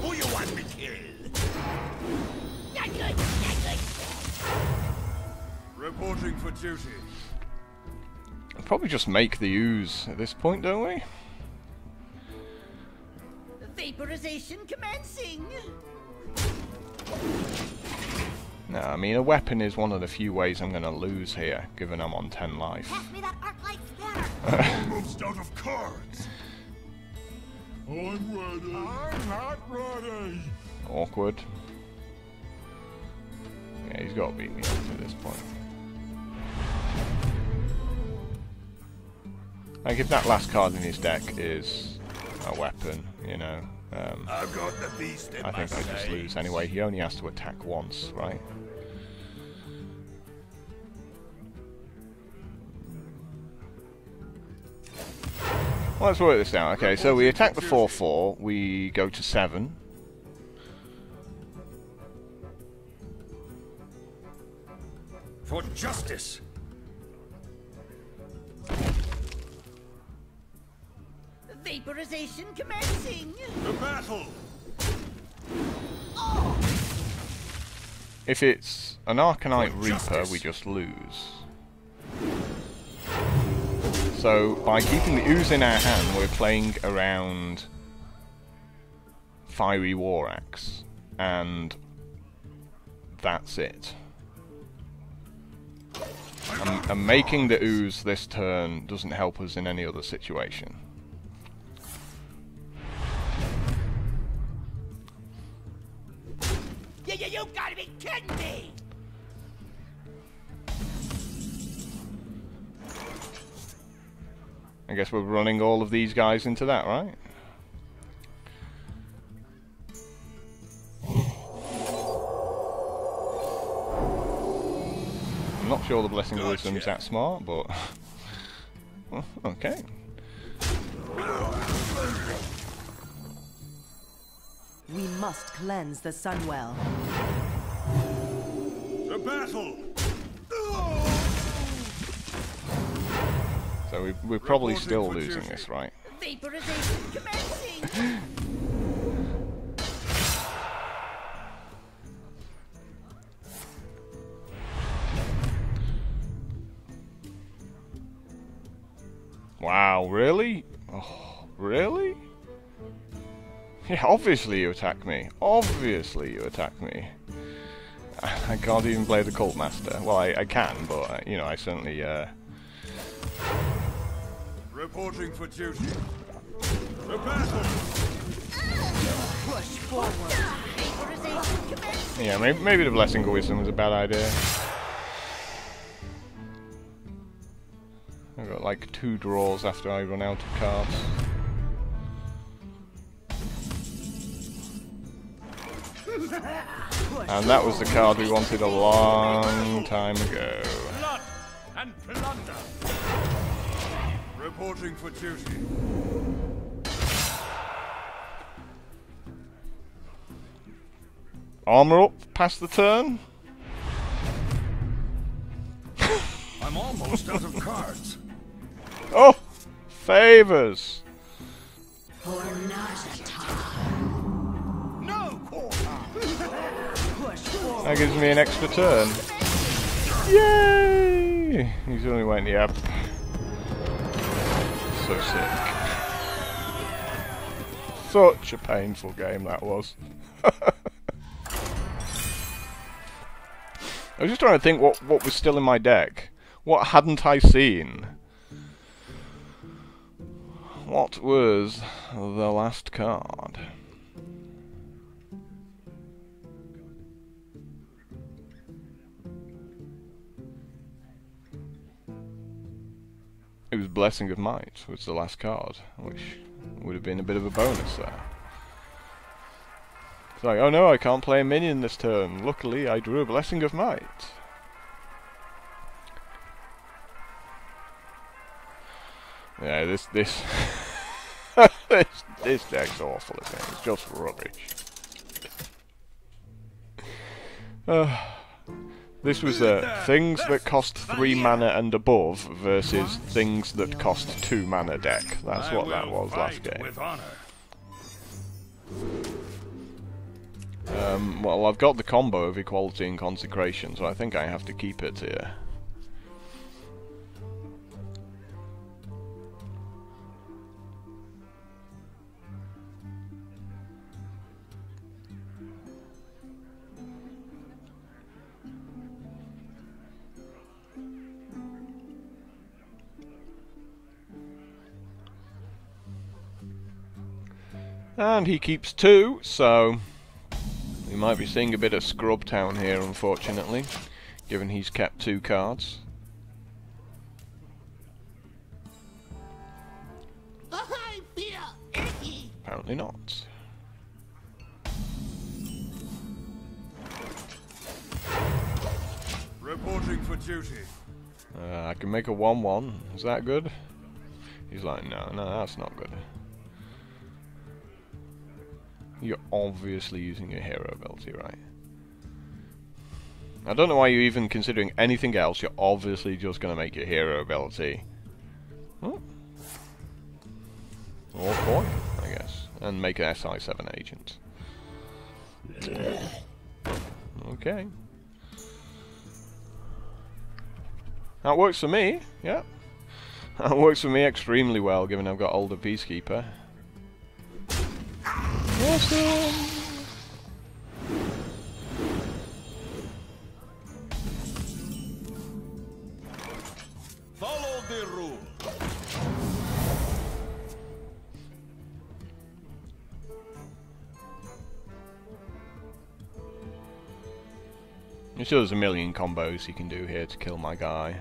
Who you want me kill? Not good, not good. Reporting for duty. Probably just make the ooze at this point, don't we? Vaporization commencing. No, I mean, a weapon is one of the few ways I'm going to lose here, given I'm on 10 life. Pass me that arc light spanner. Almost out of cards. I'm ready. I'm not ready. Awkward. Yeah, he's got to beat me up to this point. Like, if that last card in his deck is a weapon, you know, I've got the beast in I think I just lose anyway. He only has to attack once, right? Well, let's work this out. Okay, so we attack the 4-4, we go to 7. For justice! Vaporization commencing. To battle! If it's an Arcanite Reaper, we just lose. So, by keeping the ooze in our hand, we're playing around Fiery War Axe, and that's it. And making the ooze this turn doesn't help us in any other situation. You gotta be kidding me! I guess we're running all of these guys into that, right? I'm not sure the Blessing of Wisdom's that smart, but... well, okay. We must cleanse the Sunwell. To battle! So we're probably still losing this, right? Vaporization commencing. Wow, really? Oh, really? Yeah, obviously you attack me. Obviously you attack me. I can't even play the Cult Master. Well, I can, but, you know, I certainly, Reporting for duty. To battle! Push forward. Vaporization commencing. Yeah, maybe the Blessing of Wisdom was a bad idea. I've got like 2 draws after I run out of cards. And that was the card we wanted a long time ago. Blood and plunder. Reporting for duty. Armor up past the turn? I'm almost out of cards. Oh! Favors! For not a No quarter. That gives me an extra turn. Yay! He's only went, yep. So sick. Such a painful game that was. I was just trying to think what was still in my deck. What hadn't I seen? What was the last card? It was Blessing of Might was the last card, which would have been a bit of a bonus there. It's like, oh no, I can't play a minion this turn. Luckily, I drew a Blessing of Might. Yeah, this this deck's awful, isn't it? It's just rubbish. This was things that cost 3 mana and above versus things that cost 2 mana deck. That's what that was last game. With honor. Well, I've got the combo of Equality and Consecration, so I think I have to keep it here. And he keeps 2, so we might be seeing a bit of Scrub Town here, unfortunately, given he's kept 2 cards. I feel icky. Apparently not. Reporting for duty. I can make a 1/1. Is that good? He's like, no, that's not good. You're obviously using your hero ability, right? I don't know why you're even considering anything else. You're obviously just going to make your hero ability. Oh. Or coin, I guess. And make an SI7 agent. Okay. That works for me, yeah. That works for me extremely well, given I've got Older Peacekeeper. Awesome! Follow the rule. I'm sure there's a million combos you can do here to kill my guy.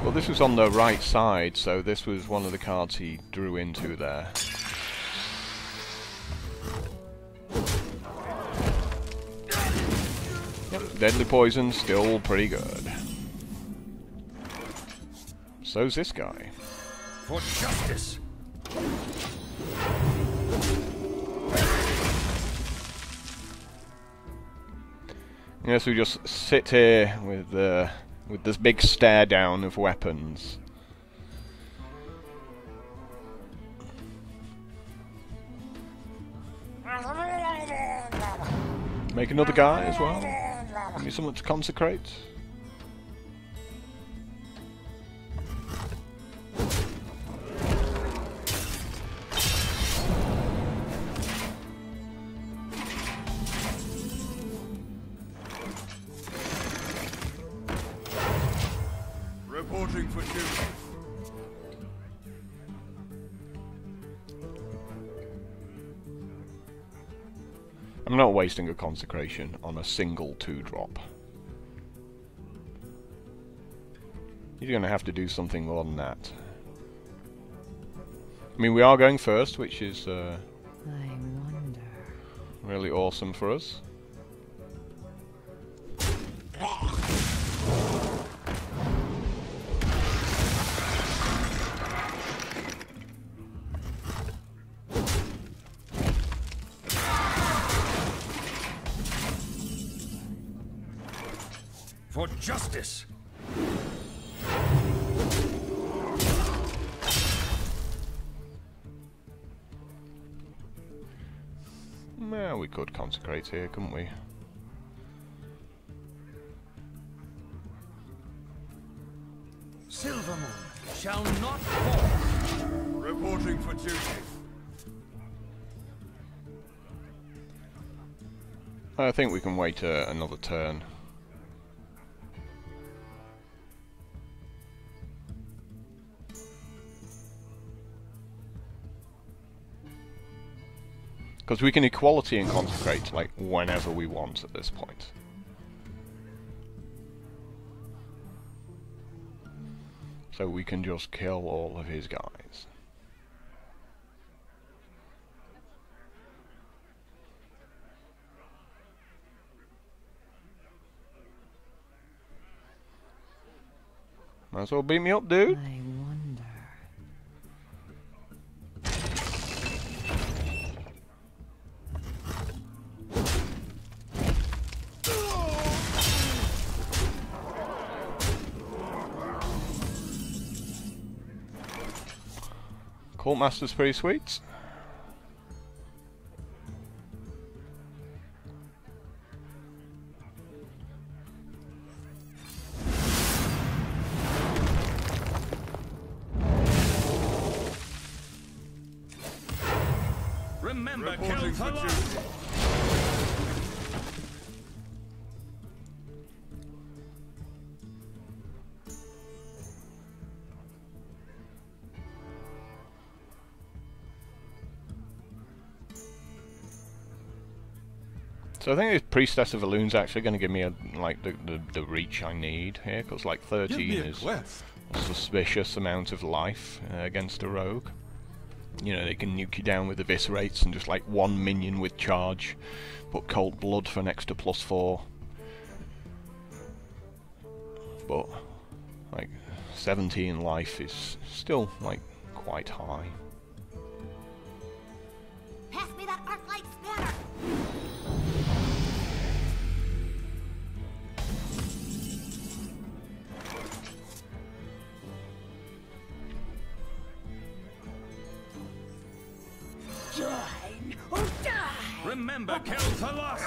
Well, this was on the right side, so this was one of the cards he drew into there. Yep, Deadly Poison, still pretty good. So's this guy. For justice. Yes, we just sit here with this big stare down of weapons. Make another guy as well. Give me something to consecrate. Reporting for duty. I'm not wasting a consecration on a single 2-drop. He's going to have to do something more than that. I mean, we are going first, which is I wonder. really awesome for us. For justice! Well, we could consecrate here, couldn't we? Silvermoon shall not fall. Reporting for duty. I think we can wait another turn. Because we can equality and consecrate like whenever we want at this point. So we can just kill all of his guys. Might as well beat me up, dude. I wonder. Cult Master's pretty sweet. Remember, Reporting for Kel'Thuzad! duty. So I think this Priestess of Elun's actually going to give me a, like the reach I need here, because like 13 is a suspicious amount of life against a rogue. You know, they can nuke you down with eviscerates and just like one minion with charge, put Cold Blood for an extra +4. But like 17 life is still like quite high. Pass me that arc light spanner! Join or die! Remember, Kel'Thuzad!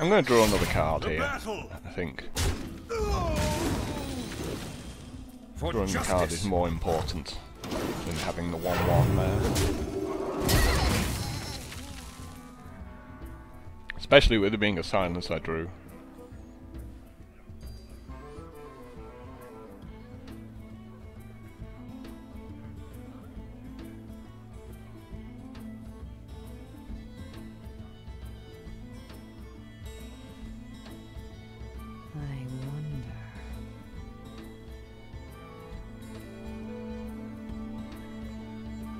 I'm going to draw another card here, Battle! I think. For Drawing the justice! card is more important than having the 1/1 there. Especially with it being a silence I drew. I wonder.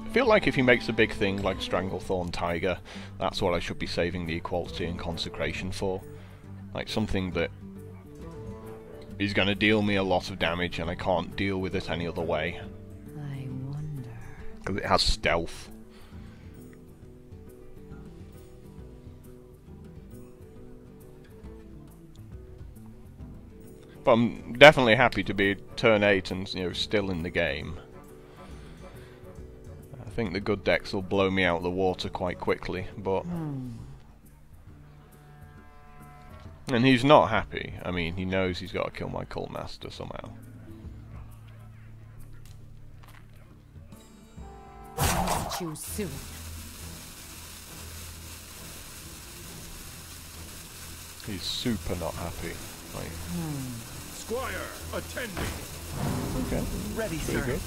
I feel like if he makes a big thing like Stranglethorn Tiger, that's what I should be saving the equality and consecration for. Like something that is going to deal me a lot of damage and I can't deal with it any other way. I wonder. Because it has stealth. But I'm definitely happy to be turn 8 and, you know, still in the game. I think the good decks will blow me out of the water quite quickly, but... And he's not happy. I mean, he knows he's got to kill my Cult Master somehow. Choose soon. He's super not happy. Like, Squire, attend me. okay, Ready, pretty sir. good.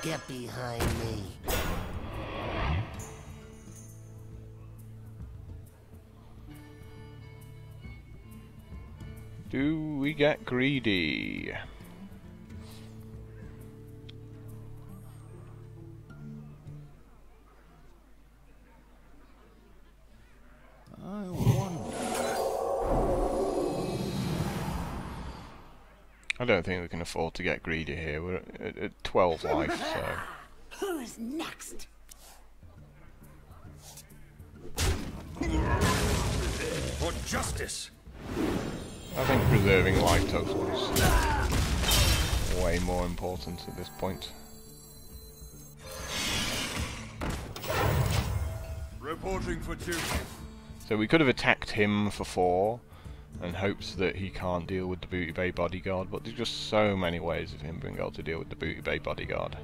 Get behind me. Do we get greedy? I wonder. I don't think we can afford to get greedy here. We're at 12 life, so... Who's next? For justice. I think preserving life total is way more important at this point. Reporting for duty. So we could have attacked him for 4 and hoped that he can't deal with the Booty Bay bodyguard, but there's just so many ways of him being able to deal with the Booty Bay bodyguard.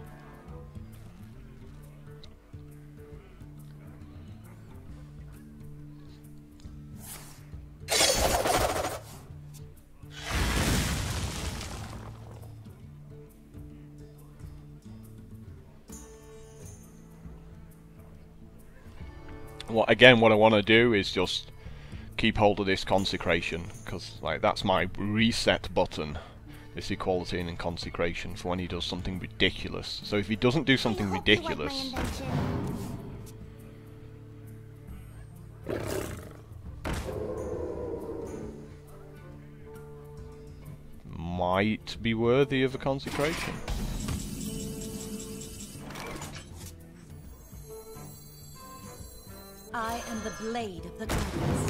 What I want to do is just keep hold of this consecration, because like that's my reset button, this equality and consecration, for when he does something ridiculous. So if he doesn't do something ridiculous, might be worthy of a consecration. I am the blade of the goddess.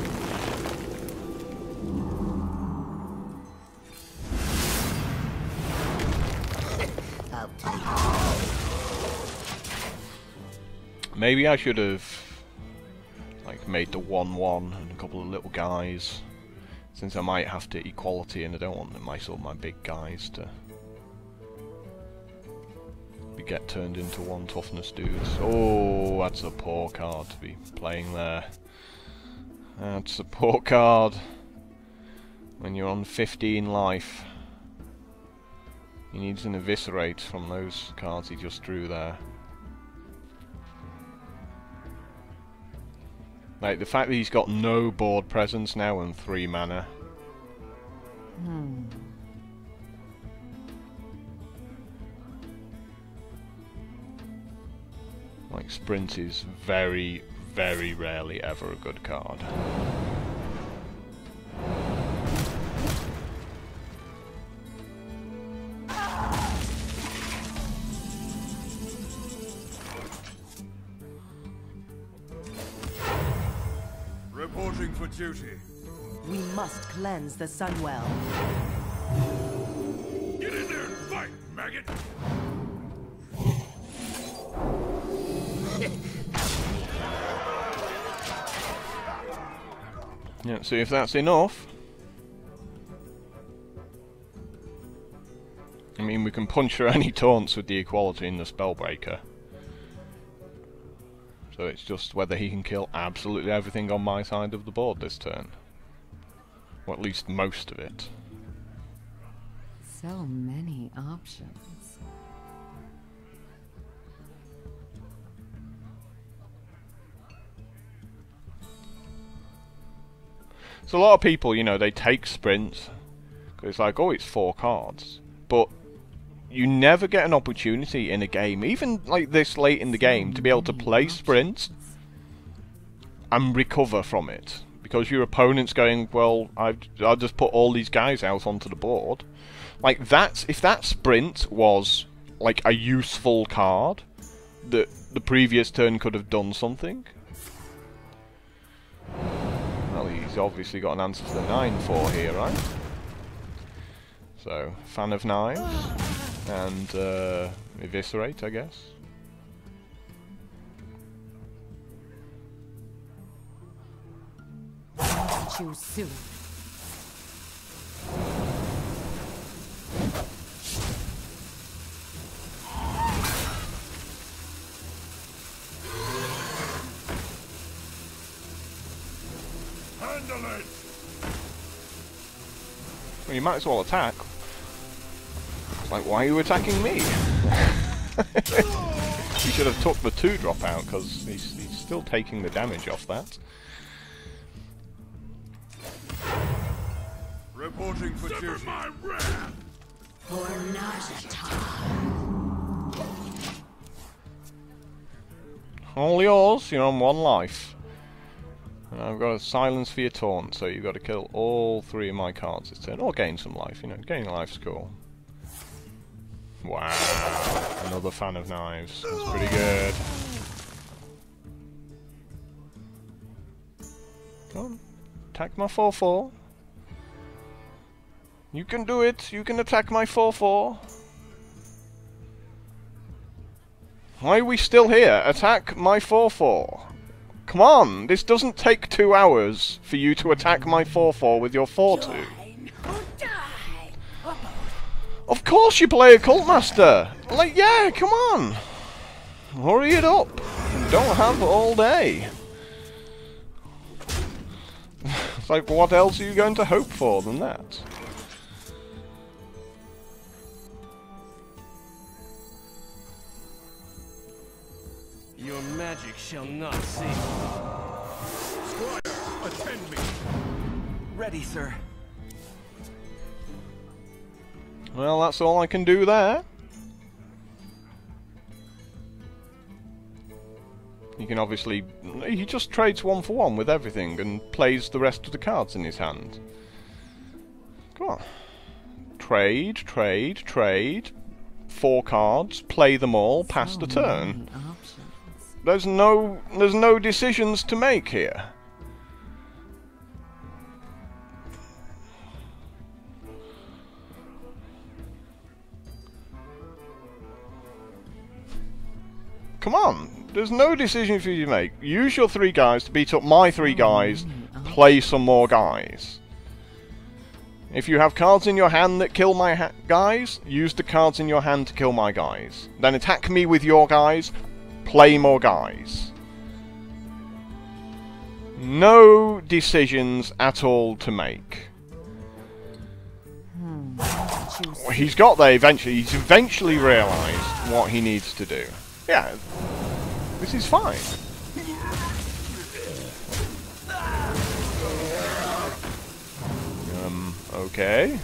Maybe I should have like made the 1/1 and a couple of little guys, since I might have to equality and I don't want my big guys to get turned into 1 toughness dudes. Oh, that's a poor card to be playing there. That's a poor card when you're on 15 life. He needs an eviscerate from those cards he just drew there. Like, the fact that he's got no board presence now and 3 mana. Like, Sprint is very, very rarely ever a good card. Reporting for duty. We must cleanse the Sunwell. Get in there and fight, maggot! Yeah, see if that's enough. I mean, we can punch through any taunts with the equality in the Spellbreaker. So it's just whether he can kill absolutely everything on my side of the board this turn. Or at least most of it. So many options. So a lot of people, you know, they take Sprint, because it's like, oh, it's 4 cards. But you never get an opportunity in a game, even like this late in the game, to be able to play Sprint and recover from it. Because your opponent's going, well, I'll just put all these guys out onto the board. Like, if that Sprint was like a useful card, that the previous turn could have done something. Well, he's obviously got an answer to the 9/4 here, right? So, fan of 9 and eviscerate, I guess. catch you soon. Handle it! Well, you might as well attack. It's like, why are you attacking me? You should have took the 2-drop out, because he's still taking the damage off that. Reporting for duty. My wrath! For Najata. All yours, you're on 1 life. And I've got a silence for your taunt, so you've got to kill all 3 of my cards this turn, or gain some life, you know, gaining life's cool. Wow, another fan of knives, that's pretty good. Come on, attack my 4-4. You can do it, you can attack my 4-4. Why are we still here? Attack my 4-4. Come on, this doesn't take 2 hours for you to attack my 4-4 with your 4-2. Of course you play a Cult Master! Like, yeah, come on! Hurry it up! Don't have all day. It's like, what else are you going to hope for than that? Your magic shall not save me. Squire, attend me! Ready, sir. Well, that's all I can do there. You can obviously... He just trades 1 for 1 with everything and plays the rest of the cards in his hand. Come on. Trade, trade, trade. 4 cards, play them all, pass the turn. There's no decisions to make here. Come on, there's no decision for you to make. Use your 3 guys to beat up my 3 guys, play some more guys. If you have cards in your hand that kill my guys, use the cards in your hand to kill my guys. Then attack me with your guys, play more guys. No decisions at all to make. He's got there eventually. He's eventually realised what he needs to do. Yeah, this is fine. Okay.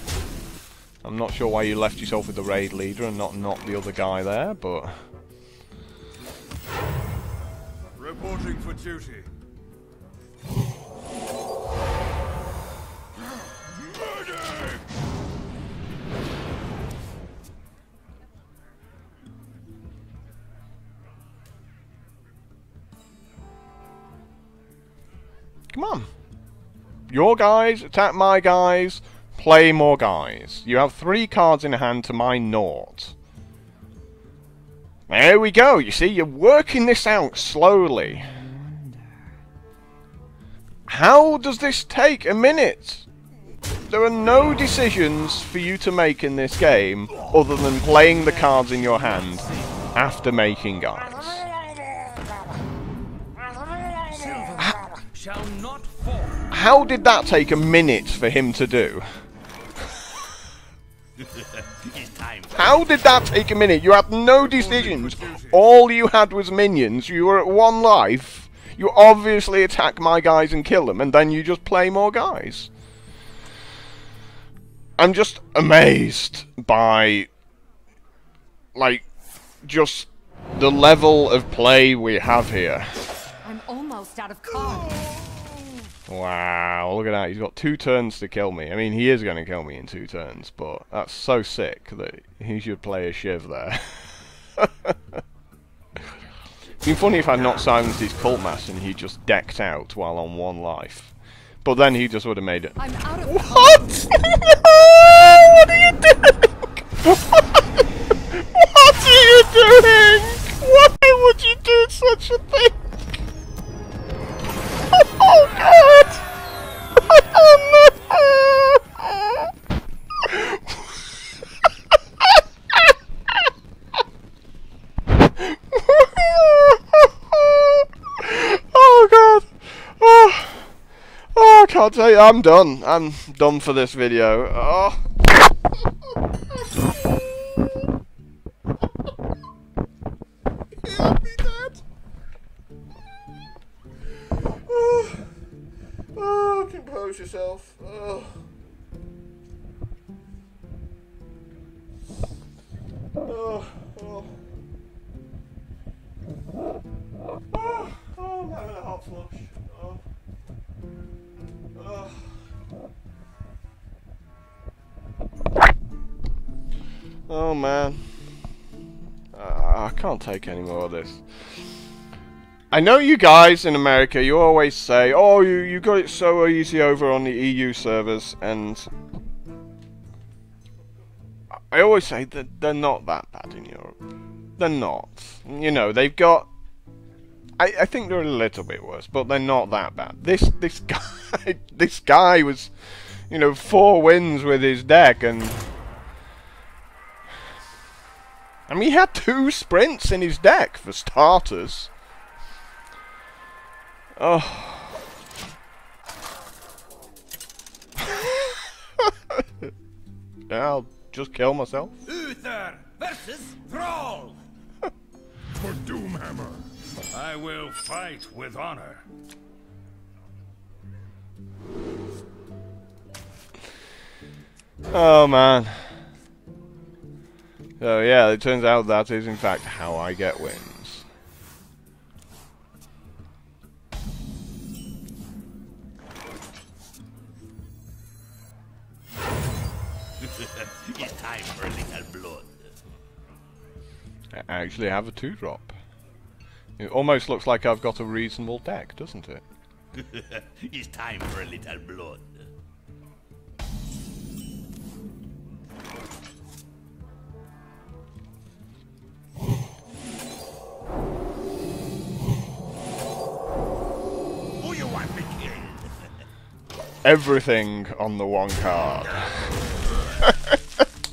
I'm not sure why you left yourself with the raid leader and not the other guy there, but... Reporting for duty. Come on. Your guys, attack my guys, play more guys. You have 3 cards in hand to my 0. There we go, you see, you're working this out slowly. How does this take a minute? There are no decisions for you to make in this game other than playing the cards in your hand after making guys. Shall not fall. How did that take a minute for him to do? How did that take a minute? You had no decisions. All you had was minions. You were at 1 life. You obviously attack my guys and kill them, and then you just play more guys. I'm just amazed by, like, just the level of play we have here. I'm almost out of cards. Wow, look at that. He's got 2 turns to kill me. I mean, he is going to kill me in 2 turns, but that's so sick that he should play a Shiv there. It'd been funny if I'd not silenced his Cult Master and he just decked out while on 1 life. But then he just would have made it. I'm out of What? What are you doing? What are you doing? Why would you do such a thing? Oh God! can't say I'm done. I'm done for this video. Oh. He'll be dead. Oh, compose yourself. Oh. Oh, oh. Oh, I'm having a hot flush. Oh. Oh. Oh man. I can't take any more of this. I know you guys in America, you always say, oh, you got it so easy over on the EU servers, and I always say that they're not that bad in Europe. They're not. You know, they've got... I think they're a little bit worse, but they're not that bad. This guy was, you know, 4 wins with his deck, and I mean, he had 2 sprints in his deck for starters. Oh. I'll just kill myself. Uther versus Thrall. For Doomhammer. I will fight with honor. Oh man. So yeah, it turns out that is in fact how I get wins. It's time for a little blood. I actually have a 2-drop. It almost looks like I've got a reasonable deck, doesn't it? It's time for a little blood. Who you want me kill? Everything on the 1 card.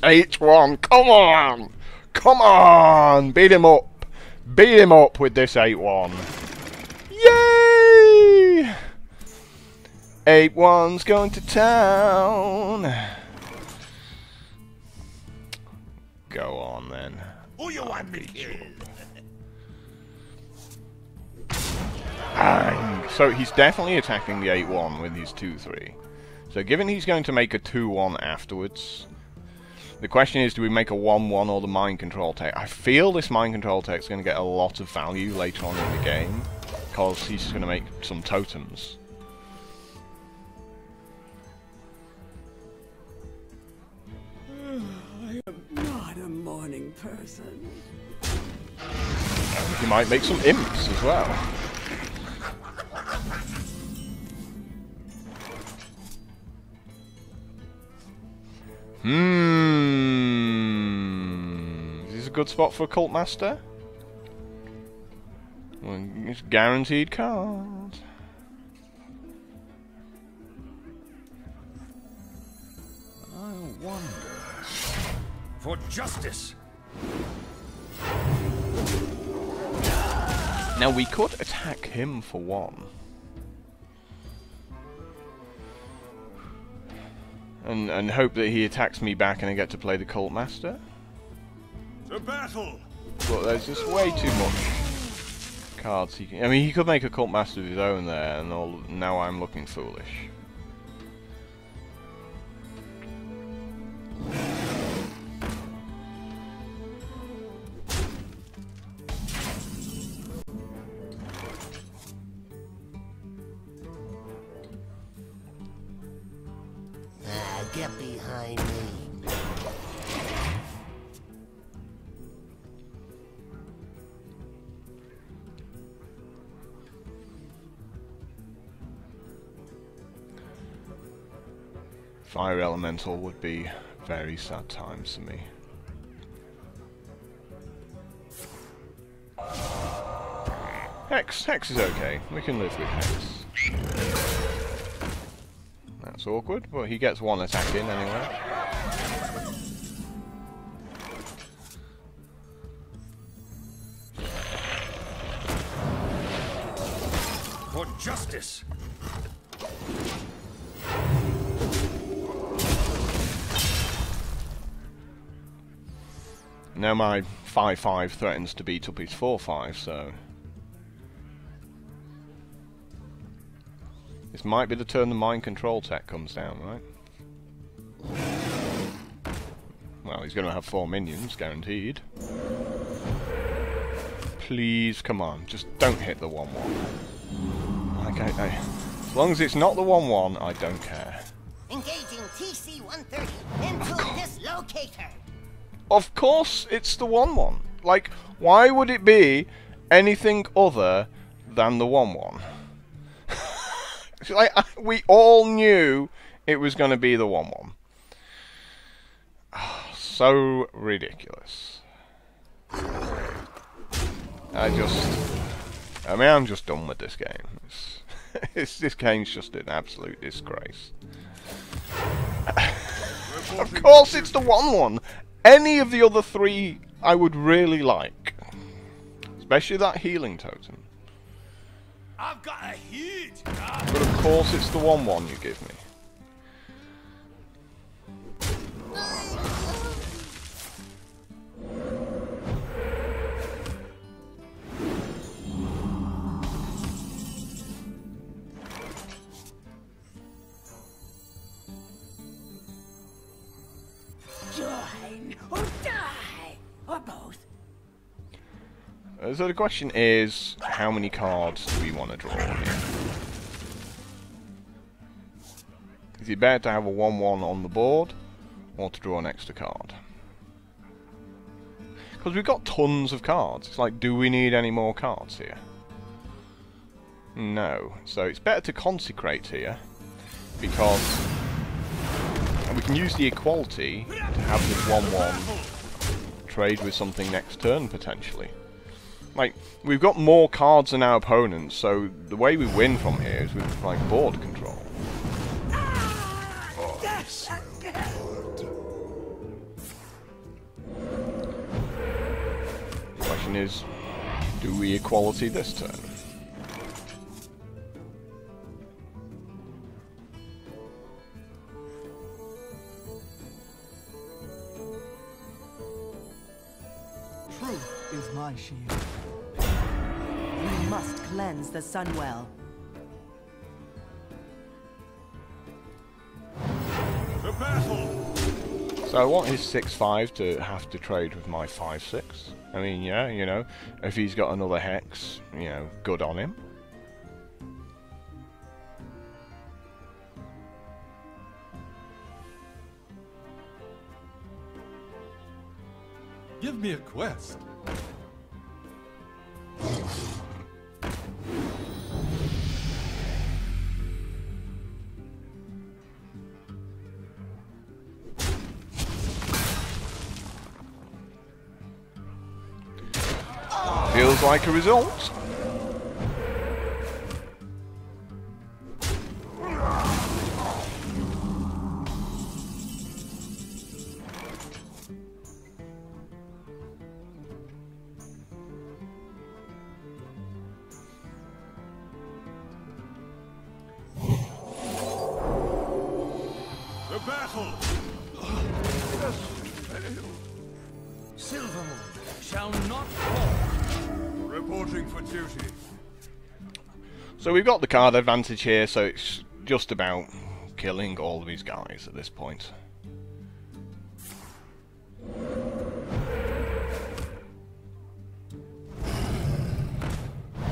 H1, come on! Come on! Beat him up! Beat him up with this 8-1. Yay! 8-1's going to town. Go on then. Who you want me kill? Bang! So he's definitely attacking the 8-1 with his 2-3. So given he's going to make a 2-1 afterwards, the question is, do we make a 1-1 or the mind control tech? I feel this mind control tech is going to get a lot of value later on in the game, because he's just going to make some totems. I am not a morning person. He might make some imps as well. Is this a good spot for a Cult Master? Well, it's guaranteed card. I wonder. For justice. Now we could attack him for 1. And hope that he attacks me back and I get to play the Cult Master. To battle. But there's just way too much cards he can... I mean, he could make a Cult Master of his own there, and now I'm looking foolish. Get behind me. Fire Elemental would be very sad times for me. Hex is okay. We can live with Hex. That's awkward, but he gets 1 attack in anyway. For justice. Now my 5/5 threatens to beat up his 4/5, so... This might be the turn the mind control tech comes down, right? Well, he's going to have 4 minions, guaranteed. Please, come on, just don't hit the 1/1. Okay, as long as it's not the 1/1, I don't care. Engaging TC-130 into dislocator. Of course it's the 1/1. Like, why would it be anything other than the 1/1? It's like, we all knew it was going to be the 1/1. So ridiculous. I'm just done with this game. This game's just an absolute disgrace. Of course it's the 1/1. Any of the other 3 I would really like. Especially that healing totem. I've got a huge. But of course it's the 1/1 you give me. Join or die, or both. So the question is, how many cards do we want to draw here? Is it better to have a 1/1 on the board, or to draw an extra card? Because we've got tons of cards. It's like, do we need any more cards here? No. So it's better to consecrate here, because we can use the equality to have this 1/1 trade with something next turn, potentially. Like, we've got more cards than our opponents, so the way we win from here is with, like, board control. Oh, you smell good. The question is, do we equality this turn? Truth is my shield. We must cleanse the Sunwell. To battle! So I want his 6/5 to have to trade with my 5/6. I mean, yeah, you know, if he's got another hex, you know, good on him. Give me a quest. Feels like a result. To battle! Silvermoon shall not fall. Reporting for duty. So we've got the card advantage here, so it's just about killing all of his guys at this point.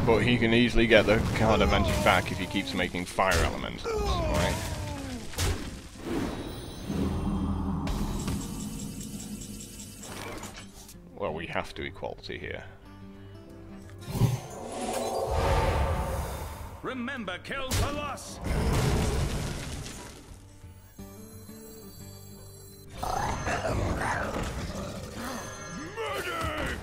But he can easily get the card advantage back if he keeps making fire elementals, right? Well, we have to equality here. Remember, kill for loss! Murder!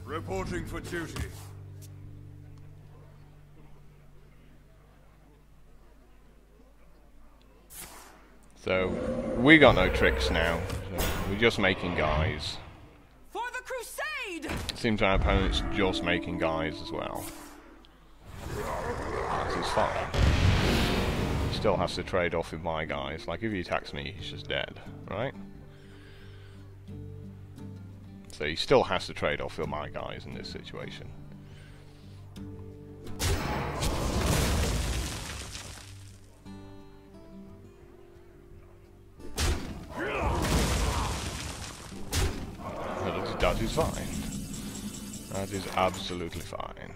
Reporting for duty. So, we got no tricks now. So we're just making guys. For the crusade! Seems our opponent's just making guys as well. That is fine. He still has to trade off with my guys. Like, if he attacks me, he's just dead, right? So he still has to trade off with my guys in this situation. But that is fine. That is absolutely fine.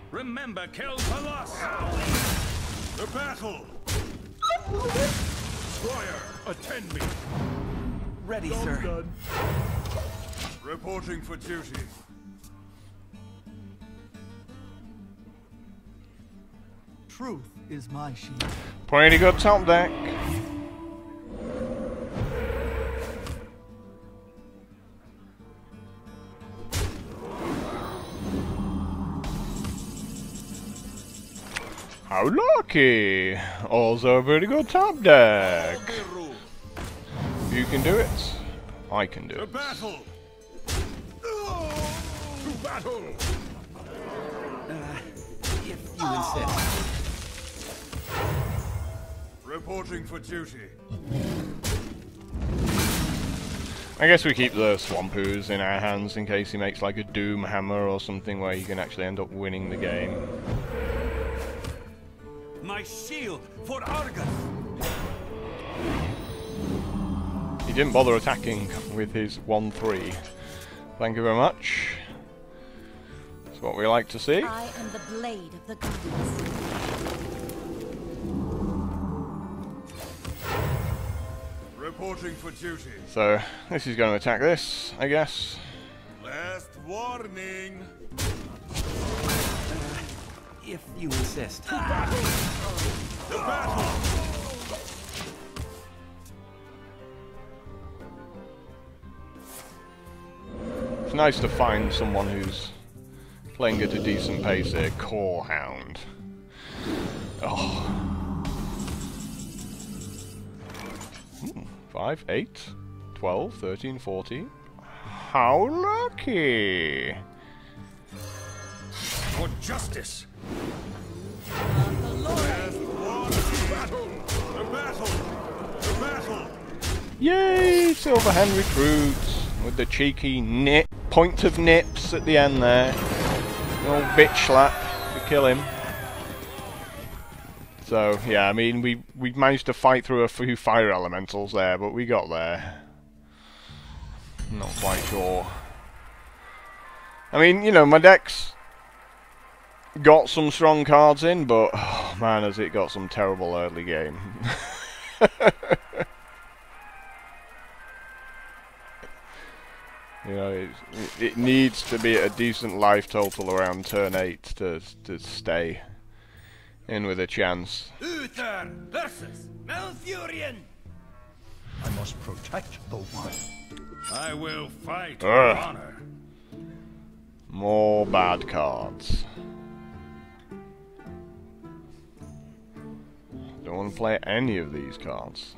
Remember, kill Palas! The battle! Squire, attend me! Ready, sir. Done. Reporting for duty. Truth is my shield. Pretty good top deck. How lucky! Also a pretty good top deck. You can do it. I can do it. Battle! To battle! If you insist. Reporting for duty. I guess we keep the Swampoos in our hands in case he makes like a Doom Hammer or something where you can actually end up winning the game. My shield for Argus. He didn't bother attacking with his 1-3. Thank you very much. That's what we like to see. I am the blade of the gods. Reporting for duty. So, this is going to attack this, I guess. Last warning. If you insist. To battle! To battle! It's nice to find someone who's playing at a decent pace here. Core Hound. Oh. 5, 8, 12, 13, 14. How lucky! For justice! Yay! Silverhand recruits with the cheeky nip, point of nips at the end there. The old bitch slap to kill him. So yeah, I mean we managed to fight through a few fire elementals there, but we got there. Not quite sure. I mean, you know, my deck's got some strong cards in, but oh, man, has it got some terrible early game. You know, it needs to be a decent life total around turn 8 to stay in with a chance. Uther versus Malfurion. I must protect the one. I will fight with Ugh. honor. More bad cards. Don't want to play any of these cards.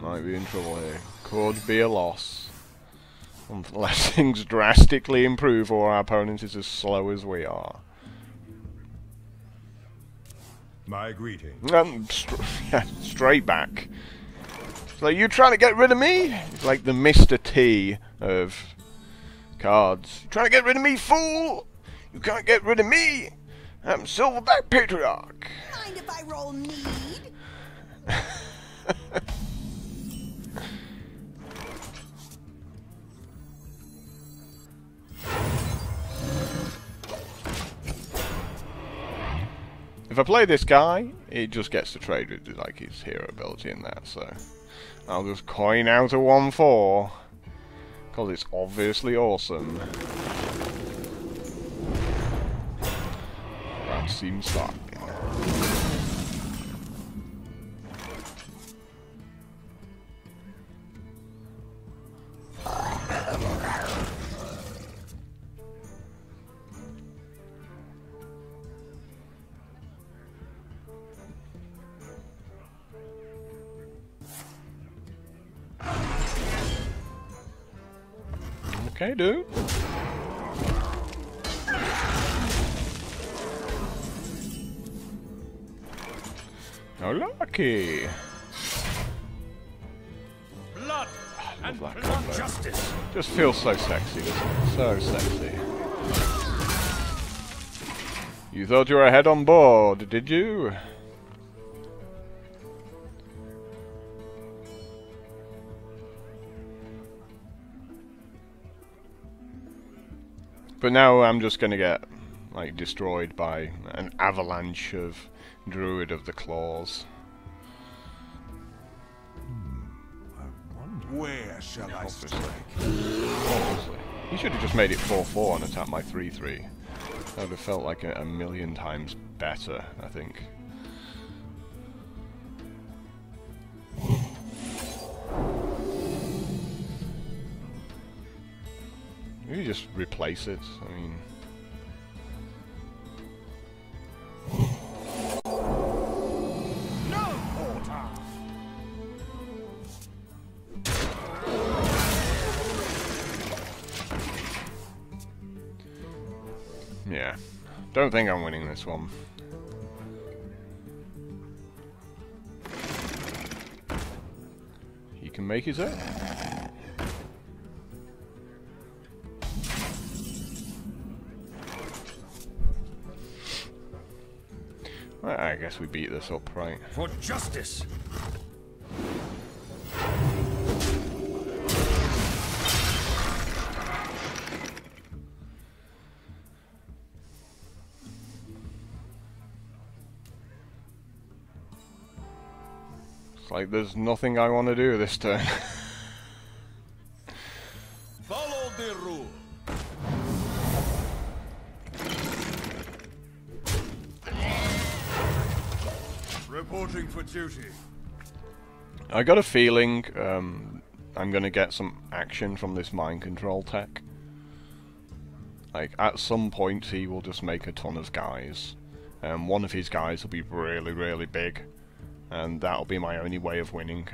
Might be in trouble here. Could be a loss. Unless things drastically improve or our opponent is as slow as we are. My greeting. Yeah, straight back. It's like, you trying to get rid of me? It's like the Mr. T of cards. You trying to get rid of me, fool? You can't get rid of me. I'm Silverback Patriarch. Mind if I roll mead? If I play this guy, he just gets to trade with like his hero ability and that, so I'll just coin out a 1/4 because it's obviously awesome. That seems fine. Okay, dude. Oh, lucky! Blood and that blood combo. justice. Just feels so sexy, doesn't it? So sexy. You thought you were ahead on board, did you? But now I'm just gonna get, like, destroyed by an avalanche of Druid of the Claws. Where shall I strike? Obviously. He should have just made it 4-4 and attacked my 3-3. That would have felt like a million times better, I think. Maybe just replace it, I mean... No order. Yeah. Don't think I'm winning this one. He can make his own. Well, I guess we beat this up, right? For justice. It's like there's nothing I want to do this turn. Follow the rule. Reporting for duty. I got a feeling I'm gonna get some action from this mind control tech. Like, at some point he will just make a ton of guys. One of his guys will be really, really big. And that'll be my only way of winning.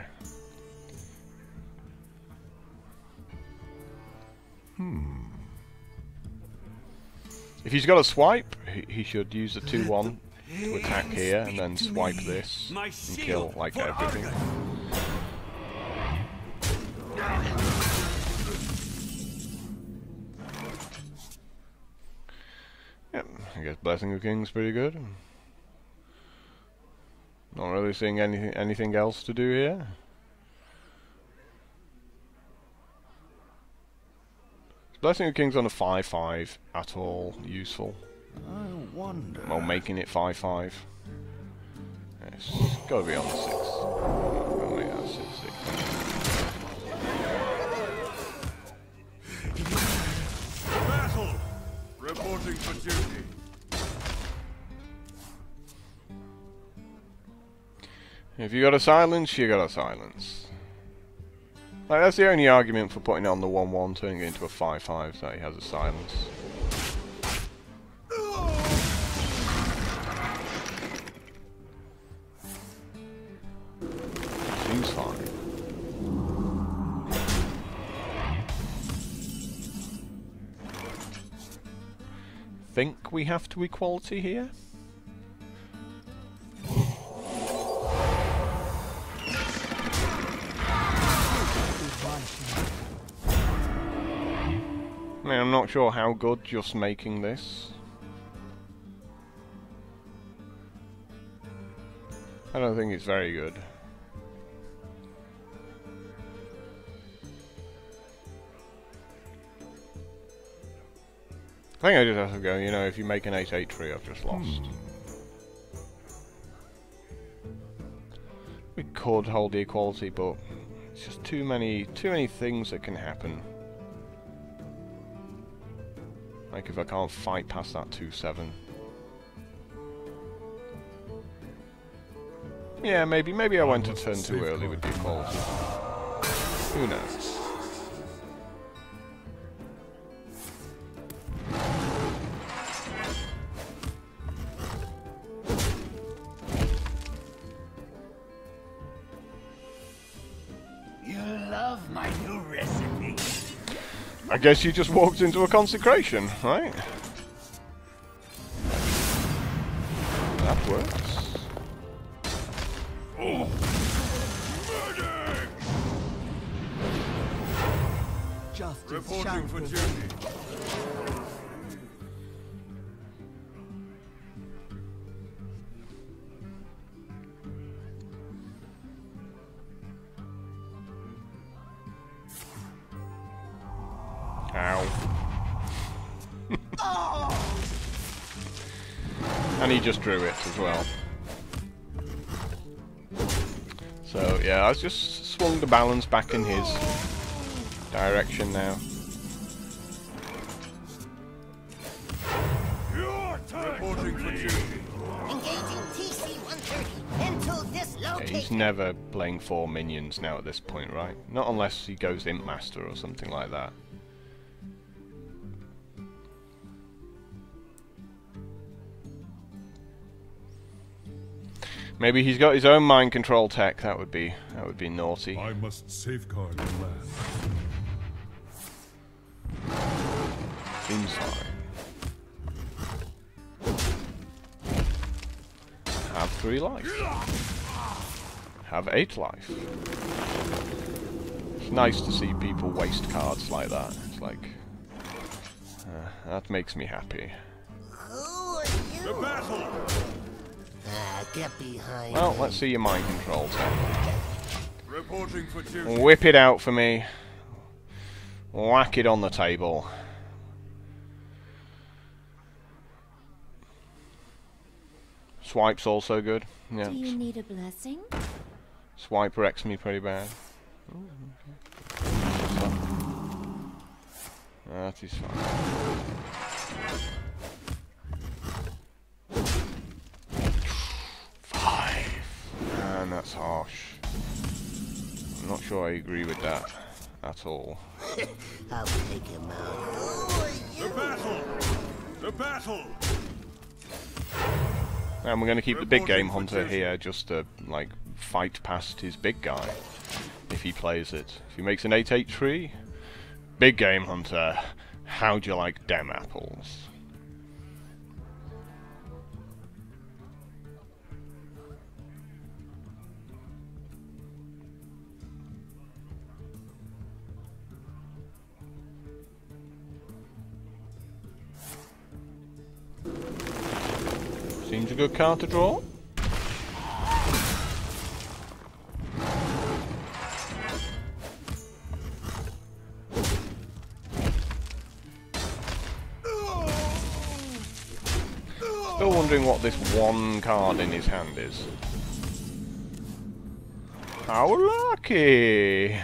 If he's got a swipe, he should use the 2-1 to attack here, and then swipe this, and kill, like, everything. Yep, I guess Blessing of King's pretty good. Not really seeing anything else to do here. Is Blessing of Kings on a 5-5 at all useful? I wonder. Well, making it 5-5. It's gotta be on the 6. We'll make that 6-6. Battle. Reporting for duty. If you got a silence, you got a silence. Like, that's the only argument for putting it on the 1-1, turning it into a 5-5, so he has a silence. Seems fine. Think we have to equality here? I mean, I'm not sure how good just making this. I don't think it's very good. I think I just have to go, you know, if you make an 8-8 tree, I've just lost. We could hold the equality, but it's just too many things that can happen. Like if I can't fight past that 2-7. Yeah, maybe I went a turn too early with the equality. Who knows? You love my new recipe. I guess you just walked into a consecration, right? That works. Justice Reporting for prevail. duty. Ow. And he just drew it as well. So yeah, I just swung the balance back in his direction now. Reporting for duty. Engaging TC-130 until Yeah, dislocated. he's never playing 4 minions now at this point, right? Not unless he goes Imp Master or something like that. Maybe he's got his own mind control tech. That would be naughty. I must safeguard the land. Inside. Have 3 life. Have 8 life. It's nice to see people waste cards like that. It's like that makes me happy. Who are you? The battle. Get behind. Well, let's see your mind control tech. Reporting for duty. Whip it out for me. Whack it on the table. Swipe's also good. Yeah. Do you need a blessing? Swipe wrecks me pretty bad. That is fine. And that's harsh. I'm not sure I agree with that at all. I'll take him out. Who are you? The battle. The battle. And we're going to keep the big game hunter here just to, like, fight past his big guy if he plays it. If he makes an 8/8 big game hunter, how'd you like dem apples? Seems a good card to draw. Still wondering what this one card in his hand is. How lucky!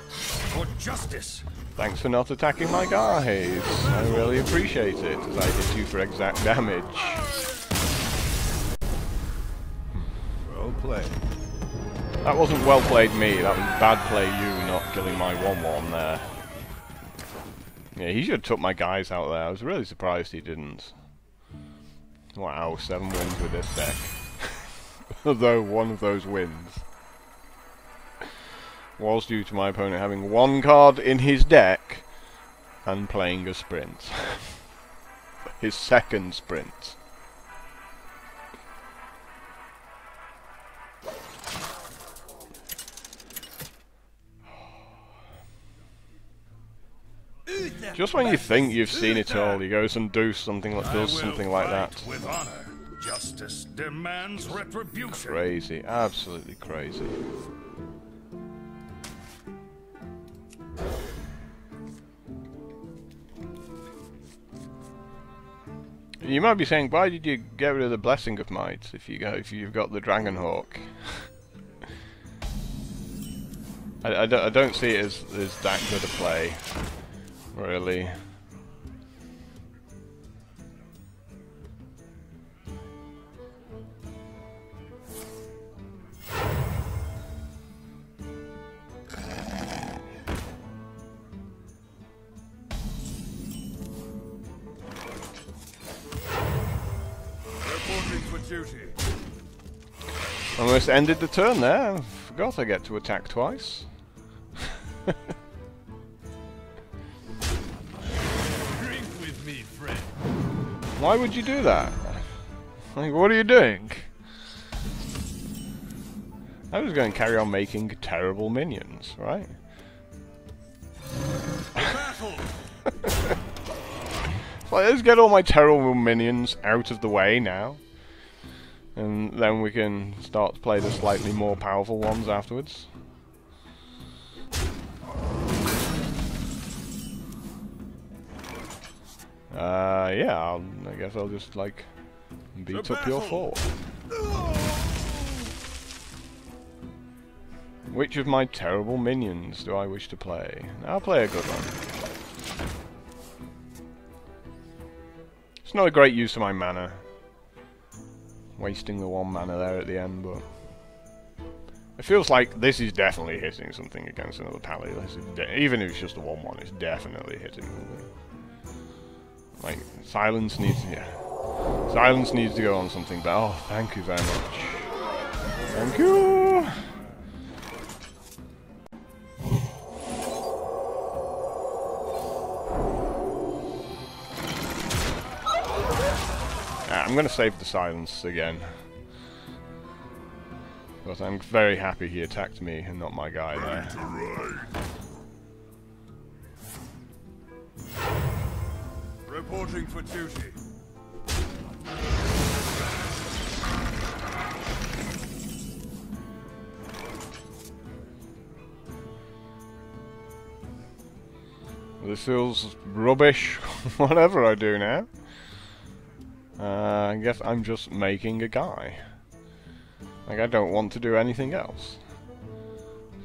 For justice. Thanks for not attacking my guys. I really appreciate it, as I hit you for exact damage. Well played. That wasn't well played me, that was bad play you not killing my 1/1 there. Yeah, he should have took my guys out there. I was really surprised he didn't. Wow, 7 wins with this deck. Although one of those wins was due to my opponent having 1 card in his deck and playing a sprint. His second sprint. Just when you think you've seen it all, he goes and does something like that. With honor. Justice demands retribution. Crazy, absolutely crazy. You might be saying, why did you get rid of the Blessing of Might if you've got the Dragon Hawk? I don't see it as that good a play, really. Almost ended the turn there. Forgot I get to attack twice. Drink with me, friend. Why would you do that? Like, what are you doing? I'm just going to carry on making terrible minions, right? Like, let's get all my terrible minions out of the way now. And then we can start to play the slightly more powerful ones afterwards. Yeah, I guess I'll just, like, beat up your fort. Which of my terrible minions do I wish to play? I'll play a good one. It's not a great use of my mana. Wasting the 1 mana there at the end, but... It feels like this is definitely hitting something against another pally. Even if it's just a 1-1, it's definitely hitting something. Like, silence needs to... Yeah. Silence needs to go on something, but oh, thank you very much. Thank you! I'm going to save the silence again. But I'm very happy he attacked me and not my guy there. Reporting for duty. This feels rubbish, whatever I do now. I guess I'm just making a guy. Like, I don't want to do anything else.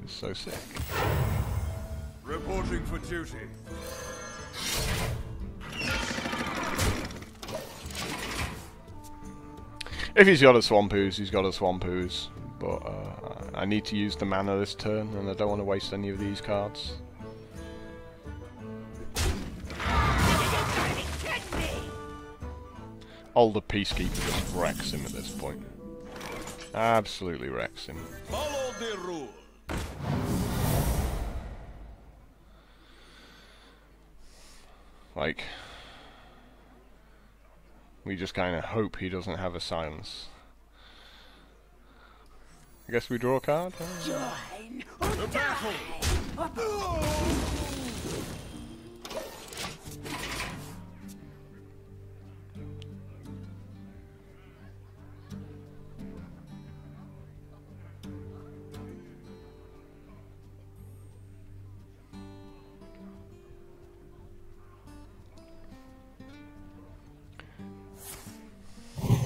It's so sick. Reporting for duty. If he's got a Swamp Ooze, he's got a Swamp Ooze. But I need to use the mana this turn, and I don't want to waste any of these cards. All the Peacekeeper just wrecks him at this point. Absolutely wrecks him. Follow the rule. Like, we just kind of hope he doesn't have a silence. I guess we draw a card? Join or die.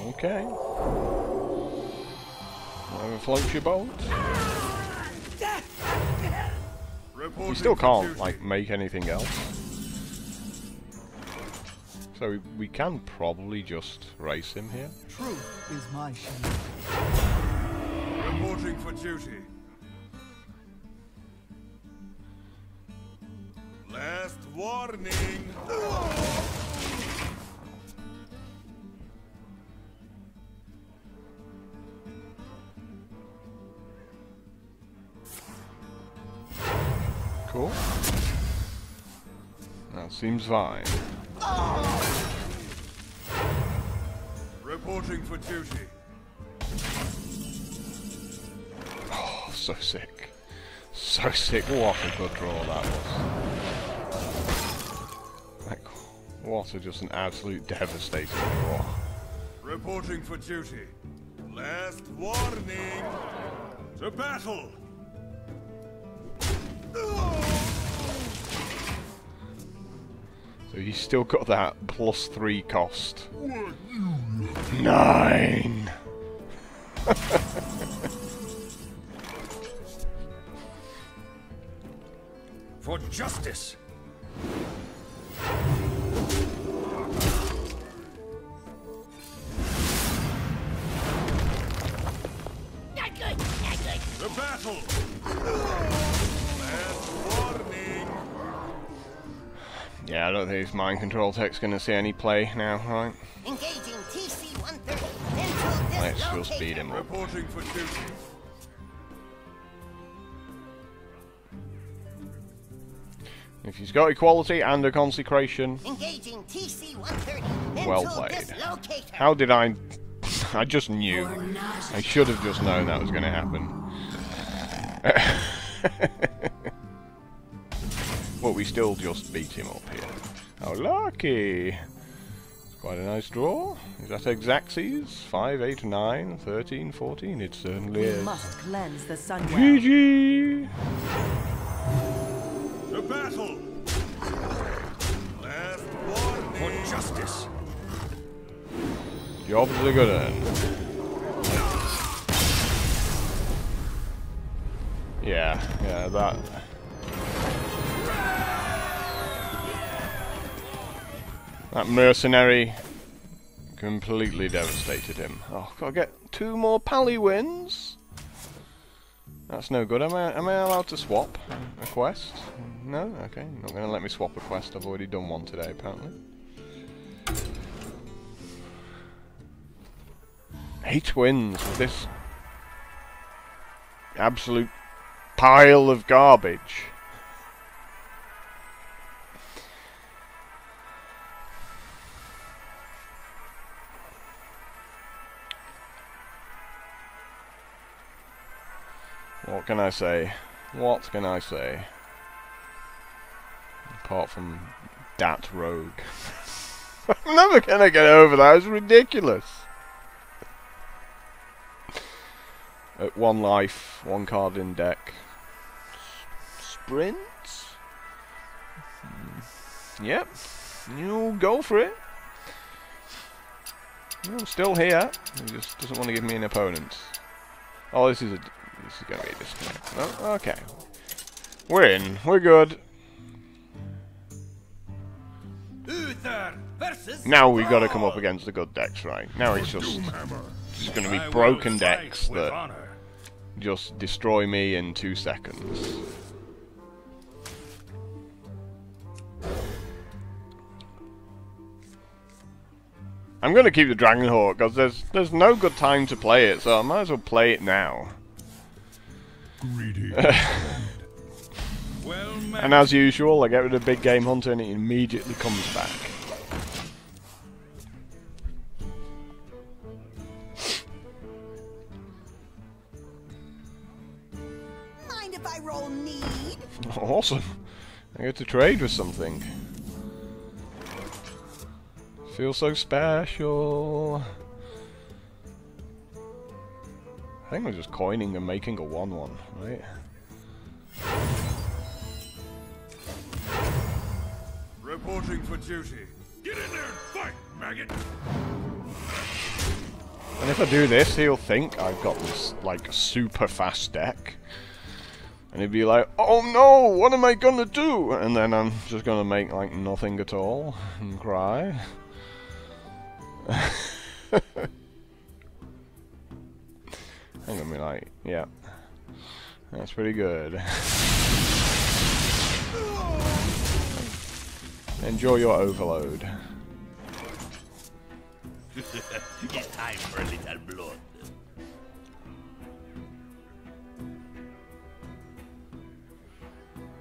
Okay. Whatever floats your boat. You still can't, like, make anything else. So we can probably just race him here. Truth is my shield. Reporting for duty. Last warning. Cool. That seems fine. Reporting for duty. Oh, so sick. So sick. What a good draw that was. Like, what a just an absolute devastating draw. Reporting for duty. Last warning. To battle. So he's still got that +3 cost. 9! For justice. Not good, not good. The battle. Last warning. Yeah, I don't think his mind control tech's gonna see any play now, right? Engaging TC-130. Let's just beat him up. Reporting for duty. If he's got equality and a consecration, Engaging TC-130. well played. How did I... I just knew. I should have just known that was going to happen. But we still just beat him up here. How lucky! Quite a nice draw. Is that Exacxes? 5, 8, 9, 13, 14. It certainly We is. must cleanse the sun well. GG! To battle! Last one for justice! Job's a good one. Yeah, that... That mercenary completely devastated him. Oh, gotta get 2 more pally wins? That's no good. Am I allowed to swap a quest? No? Okay, not gonna let me swap a quest. I've already done one today, apparently. 8 wins with this absolute pile of garbage. What can I say? What can I say? Apart from that rogue. I'm never gonna get over that, it's ridiculous. At 1 life, 1 card in deck. Sprint? Yep. You go for it. I'm still here. He just doesn't want to give me an opponent. Oh, this is going to be a disconnect. No? Okay. We're in. We're good. Uther versus Now we've got to come up against the good decks, right? Now it's just going to be broken decks that just destroy me in 2 seconds. I'm going to keep the Dragon Hawk because there's no good time to play it, so I might as well play it now. Greedy. And as usual, I get rid of Big Game Hunter and it immediately comes back. Mind if I roll need? Awesome. I get to trade with something. Feels so special. I think we're just coining and making a 1/1, right? Reporting for duty. Get in there and fight, maggot! And if I do this, he'll think I've got this, like, super fast deck. And he'd be like, oh no, what am I gonna do? And then I'm just gonna make, like, nothing at all and cry. I'm gonna be like, yeah, that's pretty good. Enjoy your overload. It's time for a little blood.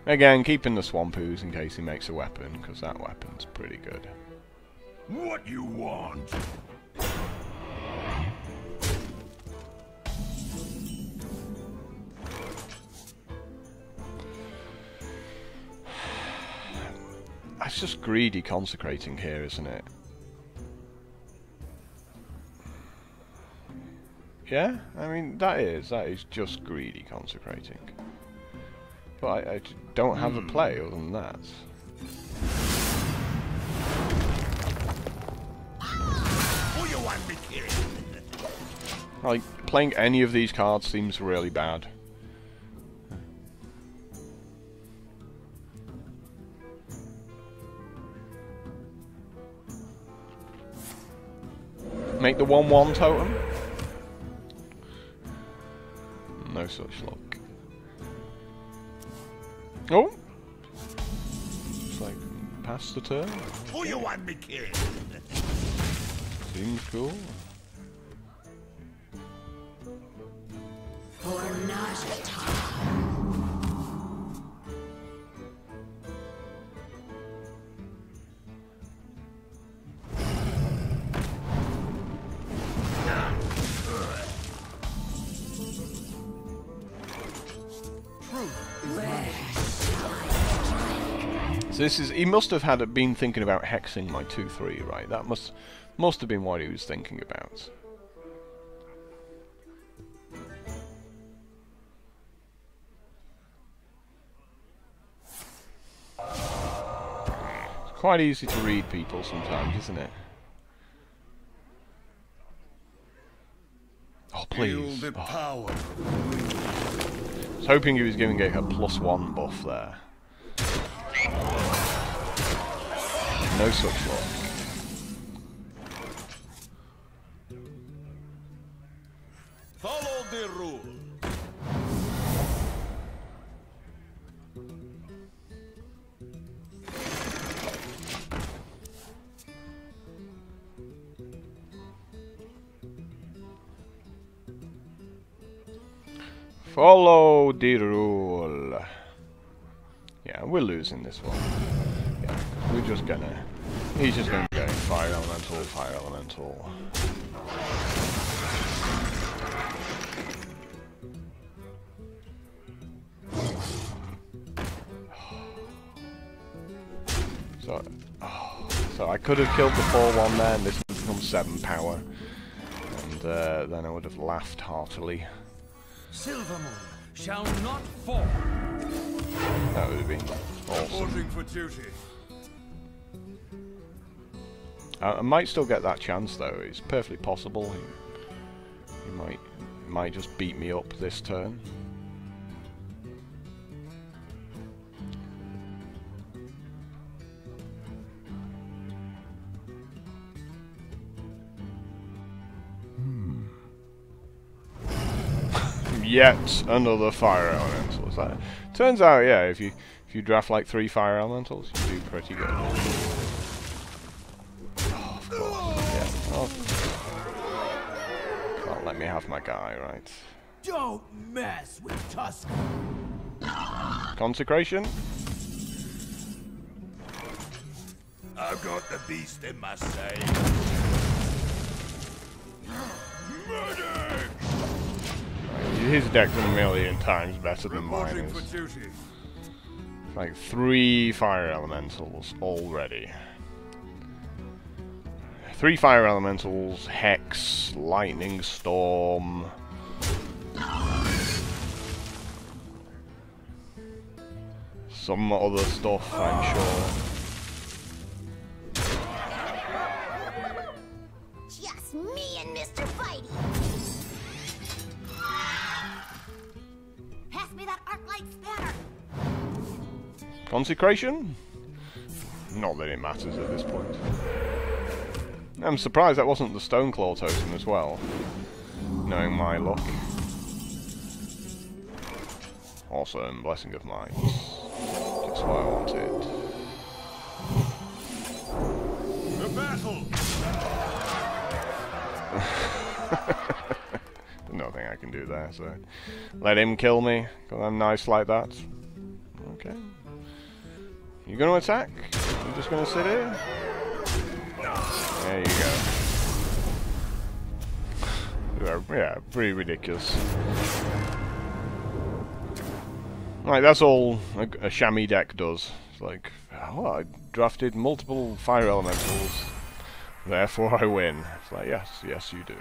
Again, keeping the Swampoos in case he makes a weapon, because that weapon's pretty good. What you want? That's just greedy consecrating here, isn't it? Yeah? I mean, that is just greedy consecrating. But I don't have a play other than that. Who you want me killing? Like, playing any of these cards seems really bad. Make the 1/1 totem? No such luck. Oh! It's like, pass the turn. Who you want me killing? Seems cool. For Najata. So this is, he must have been thinking about hexing my 2/3, right? That must have been what he was thinking about. It's quite easy to read people sometimes, isn't it? Oh, please. Feel the power. I was hoping he was giving it a +1 buff there. No such luck. Follow the rule. Follow the rule. Yeah, we're losing this one. Yeah, we're just gonna... He's just gonna go fire elemental, fire elemental. So I could have killed the 4/1 there, and this would become 7 power. And then I would have laughed heartily. Silvermoon shall not fall. That would have been awesome. Reporting for duty. I might still get that chance though. It's perfectly possible. He might just beat me up this turn. Yet another fire elemental. So, turns out, yeah, if you draft like 3 fire elementals, you do pretty good. Oh, of course, yeah. Oh. Can't let me have my guy, right? Don't mess with Tusk. Consecration. I've got the beast in my sight. His deck's a million times better than mine is. Like 3 fire elementals already. 3 fire elementals, Hex, Lightning Storm. Some other stuff, I'm sure. Just me and Mr. Fighty. Pass me that arc light spanner. Consecration? Not that it matters at this point. I'm surprised that wasn't the Stoneclaw totem as well, knowing my luck. Awesome, Blessing of Might. Just what I wanted. The battle. Nothing I can do there, so let him kill me, because I'm nice like that. Okay. You gonna attack? I'm just gonna sit here? There you go. Yeah, pretty ridiculous. Right, that's all a chamois deck does. It's like, oh, I drafted multiple fire elementals, therefore I win. It's like, yes, yes you do.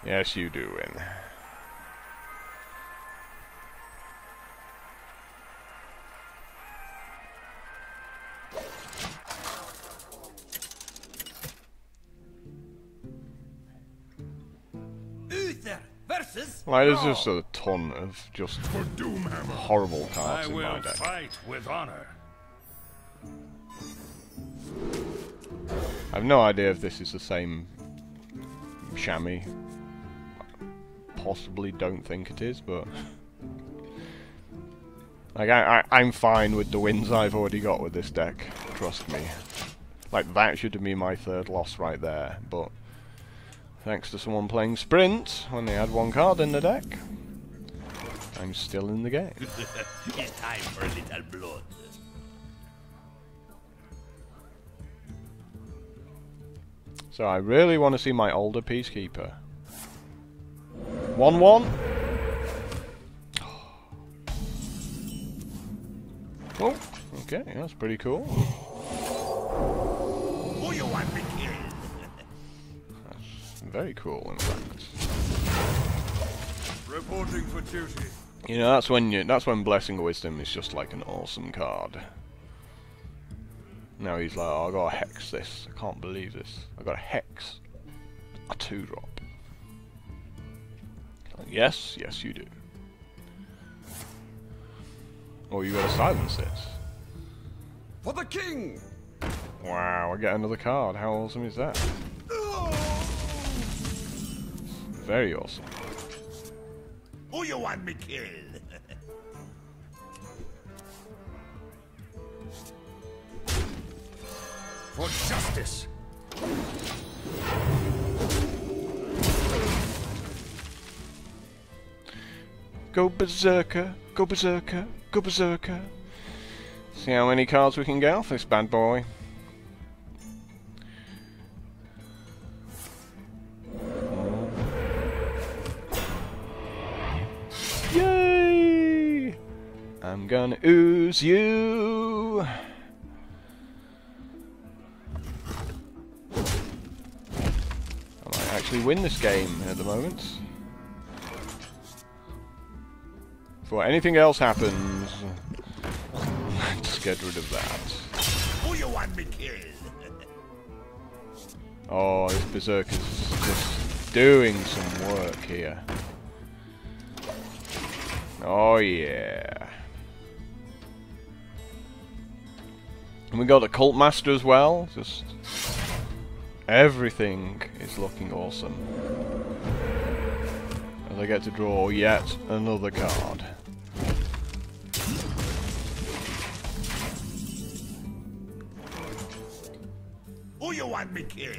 Yes, you do win. Uther versus. Like, there's just a ton of just horrible I cards in my will deck. fight with honor. I have no idea if this is the same chamois. Possibly don't think it is, but like I'm fine with the wins I've already got with this deck. Trust me. Like that should have been my 3rd loss right there, but thanks to someone playing Sprint when they had 1 card in the deck, I'm still in the game. It's time for a little blood. So I really want to see my older Peacekeeper. 1/1. Oh, Okay, that's pretty cool. Who you want me killed? That's very cool, in fact. Reporting for duty. You know, that's when Blessing of Wisdom is just like an awesome card. Now he's like, oh, I gotta hex this. I can't believe this. I gotta hex a 2-drop. Like, yes, yes you do. Or you gotta silence it. For the king! Wow, I get another card. How awesome is that? Very awesome. Who you want me killed? For justice. Go berserker, go berserker, go berserker. See how many cards we can get off this bad boy. Yay! I'm gonna ooze you. I might actually win this game at the moment. Before anything else happens, let's get rid of that. Who you want me killed? Oh, this berserker's just doing some work here. Oh yeah. And we got the Cult Master as well. Just everything is looking awesome. As I get to draw yet another card. Who you want me killed?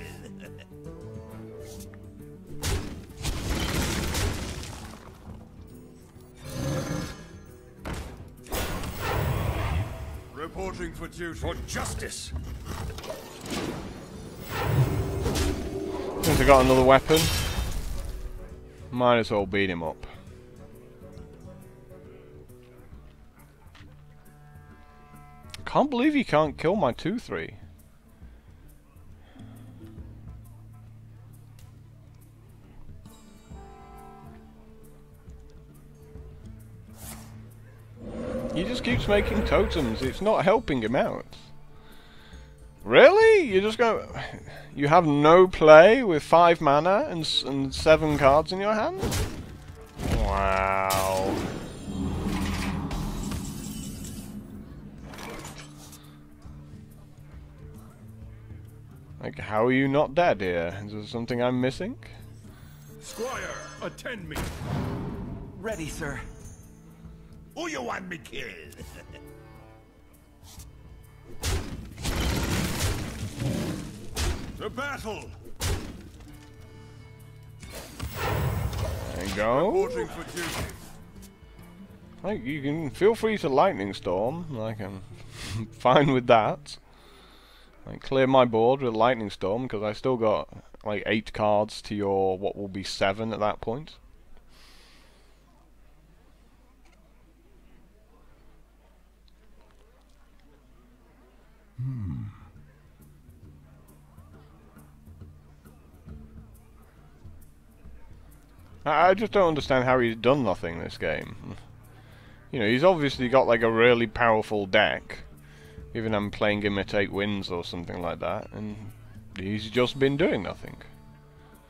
Reporting for duty. For justice. Since I got another weapon, might as well beat him up. Can't believe you can't kill my 2/3. He just keeps making totems. It's not helping him out. Really? You just go? You have no play with 5 mana and 7 cards in your hand? Wow. Like, how are you not dead here? Is there something I'm missing? Squire, attend me. Ready, sir. Who you want me killed? The battle. There you go. Reporting for duty. Like, you can feel free to Lightning Storm. Like, I'm fine with that. Like, clear my board with Lightning Storm because I still got like 8 cards to your what will be 7 at that point. I just don't understand how he's done nothing this game. You know, he's obviously got like a really powerful deck. Even I'm playing him at 8 wins or something like that, and he's just been doing nothing.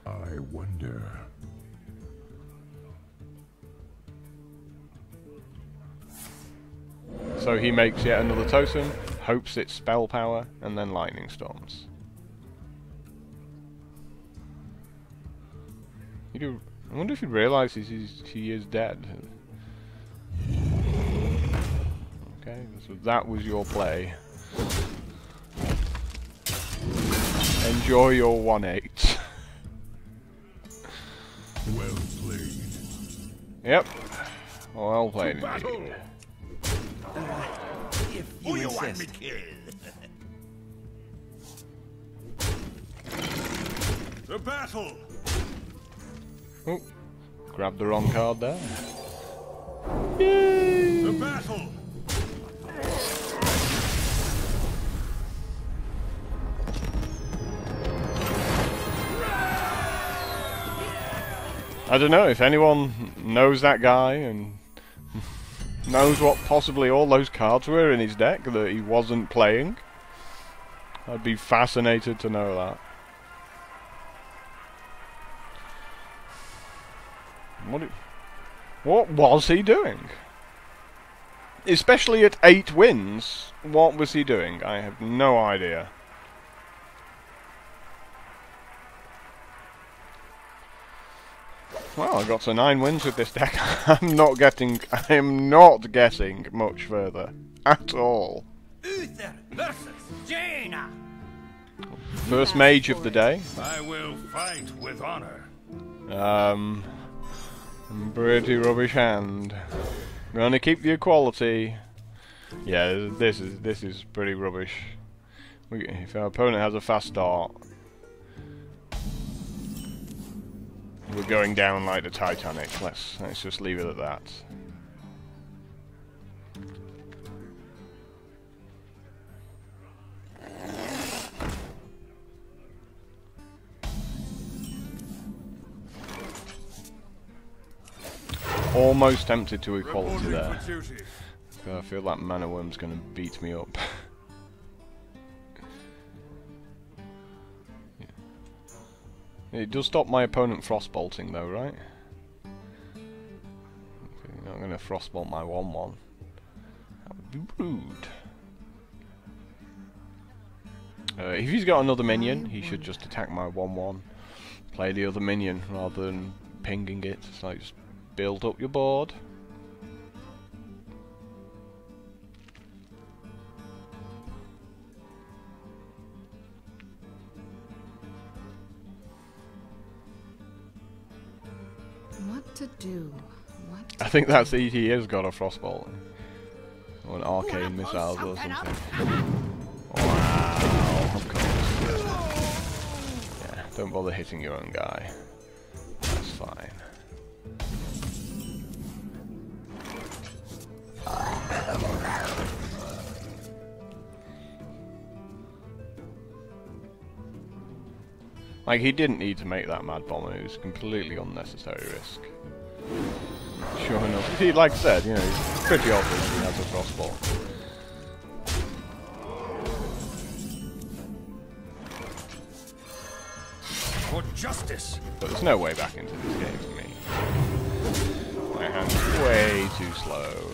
I wonder. So he makes yet another totem, hopes it's spell power, and then lightning storms. I wonder if he realizes he is dead. Okay, so that was your play. Enjoy your 1/8. Well played. Yep. Well played indeed. If Who you insist. want me killed? The battle. Oh, grabbed the wrong card there. Yay! The battle. I don't know if anyone knows that guy and knows what possibly all those cards were in his deck that he wasn't playing. I'd be fascinated to know that. What was he doing? Especially at 8 wins, what was he doing? I have no idea. Well, I got to 9 wins with this deck. I am not getting much further at all. Uther versus Jaina. First mage of the day. I will fight with honor. Pretty rubbish hand. Gonna keep the equality. Yeah, this is pretty rubbish. If our opponent has a fast start, we're going down like the Titanic. Let's just leave it at that. Almost tempted to equality there. I feel like Mana Worm's gonna beat me up. It does stop my opponent frostbolting though, right? You're not gonna frostbolt my 1/1. That would be rude. If he's got another minion, he should just attack my 1/1. Play the other minion rather than pinging it. So just build up your board. What to do? What to I think that's he has got a frostbolt. Or an arcane missiles or something. Wow, of course. Yeah, don't bother hitting your own guy. That's fine. Like, he didn't need to make that mad bomber. It was completely unnecessary risk. Sure enough, he, like I said, you know, it's pretty obvious he has a frostball. For justice. But there's no way back into this game for me. My hand's way too slow.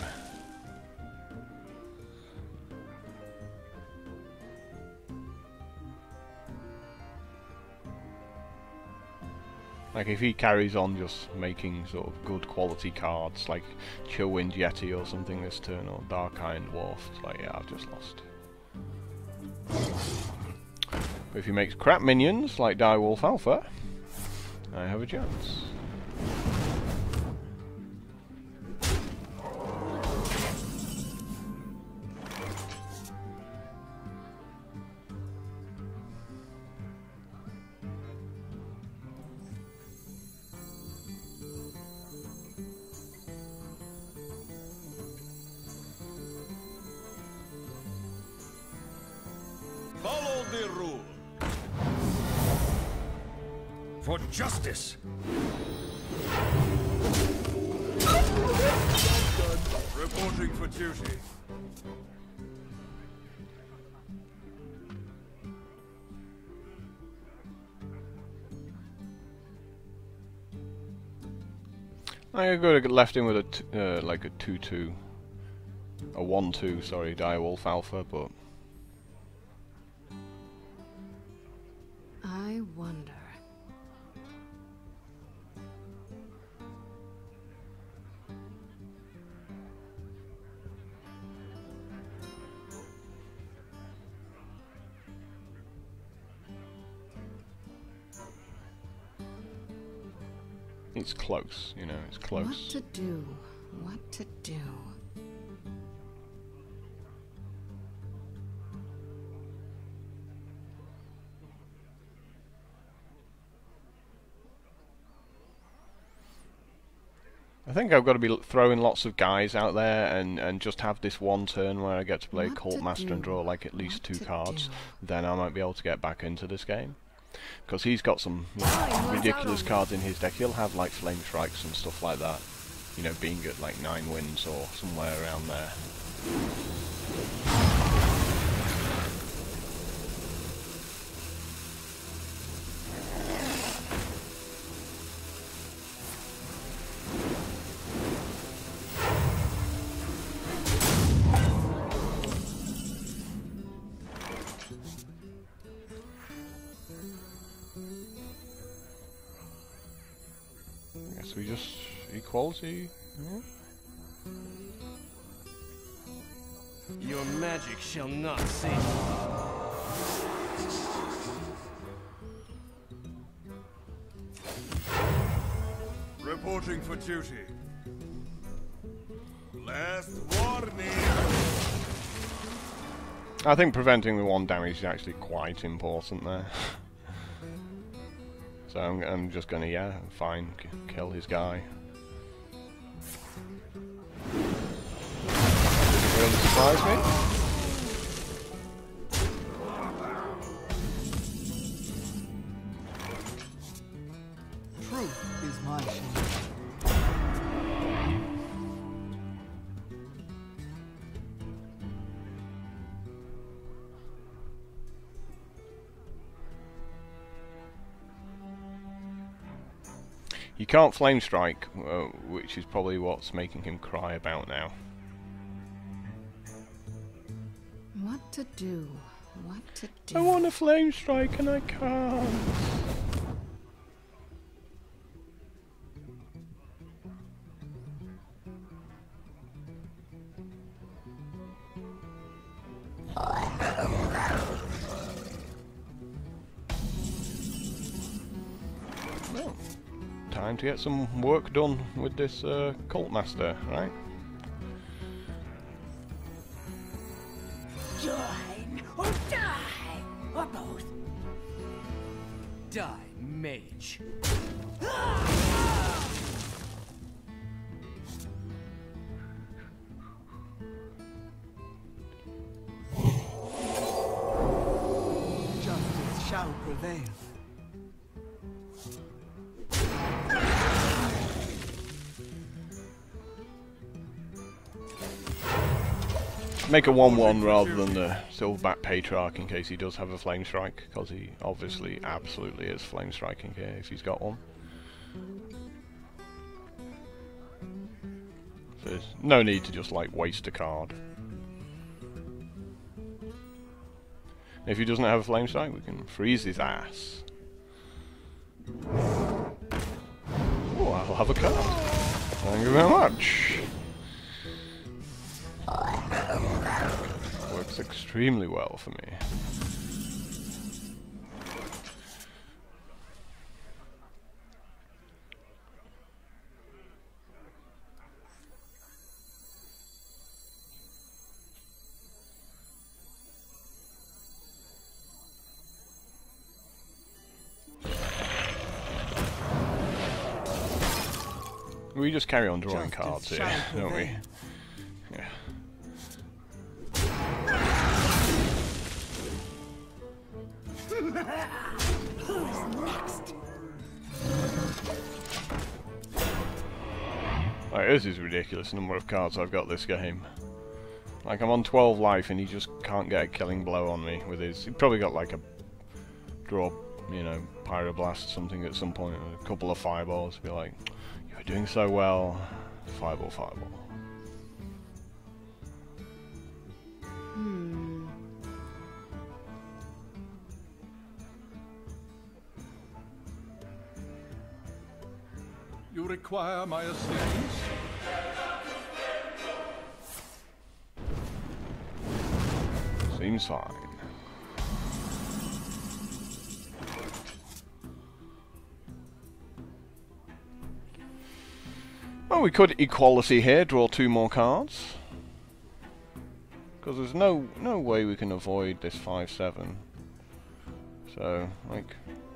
Like, if he carries on just making sort of good quality cards, like Chillwind Yeti or something this turn, or Dark Iron Dwarf, it's like, yeah, I've just lost. But if he makes crap minions, like Direwolf Alpha, I have a chance. Follow the rule. For justice. Reporting for duty. I could have left him with a like a 2/2, a 1/2. Sorry, Direwolf Alpha, but I wonder. it's close. You know, it's close. What to do? What to do? I think I've got to be throwing lots of guys out there and just have this one turn where I get to play Cult Master and draw like at least 2 cards. Then I might be able to get back into this game. Because he's got some ridiculous cards in his deck. He'll have like Flame Strikes and stuff like that. You know, being at like 9 wins or somewhere around there. So we just equality. Your magic shall not save. Reporting for duty. Last warning. I think preventing the 1 damage is actually quite important there. So I'm just gonna, yeah, fine, kill his guy. Didn't really surprise me. Truth is my shield. You can't Flame Strike, which is probably what's making him cry about now. What to do? What to do? I want a Flame Strike and I can't. Well, time to get some work done with this Cult Master, right? Join or die, or both. Die, mage. Justice shall prevail. Make a 1/1 rather than the Silverback Patriarch in case he does have a Flame Strike, because he obviously absolutely is Flame Striking here if he's got one. So there's no need to just like waste a card. If he doesn't have a Flame Strike, we can freeze his ass. Oh, I'll have a card. Thank you very much. Works extremely well for me. We just carry on drawing cards here, don't we? Yeah. Who's next? Right, this is ridiculous number of cards I've got this game. Like, I'm on 12 life and he just can't get a killing blow on me with his... He probably got like a draw, you know, Pyroblast or something at some point, or a couple of fireballs, be like, you're doing so well, fireball, fireball. You require my assistance? Seems fine. Well, we could equality here, draw 2 more cards. Because there's no way we can avoid this 5/7. So, like,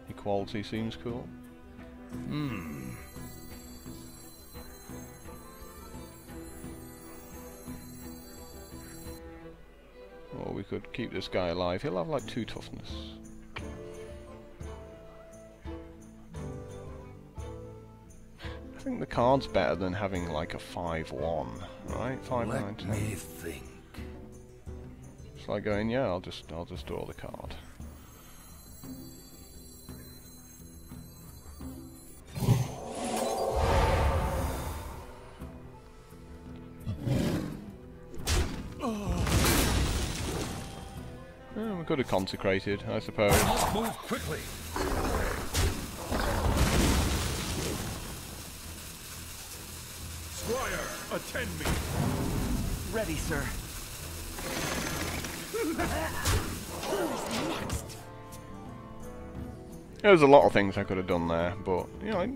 equality seems cool. Or we could keep this guy alive. He'll have like 2 toughness. I think the card's better than having like a 5-1, right? 5, 9, 10. Let me think. It's like going, yeah, I'll just draw the card. We could have consecrated, I suppose. Move quickly. Squire, attend me. Ready, sir. There's a lot of things I could have done there, but you know,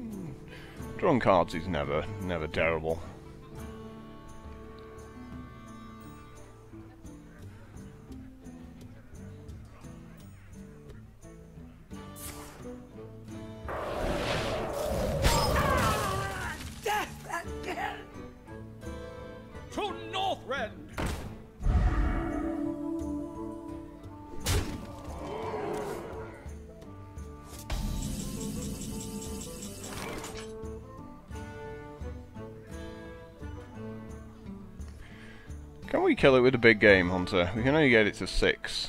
drawing cards is never terrible. Death again! To Northrend! Can we kill it with a big game, Hunter? We can only get it to 6.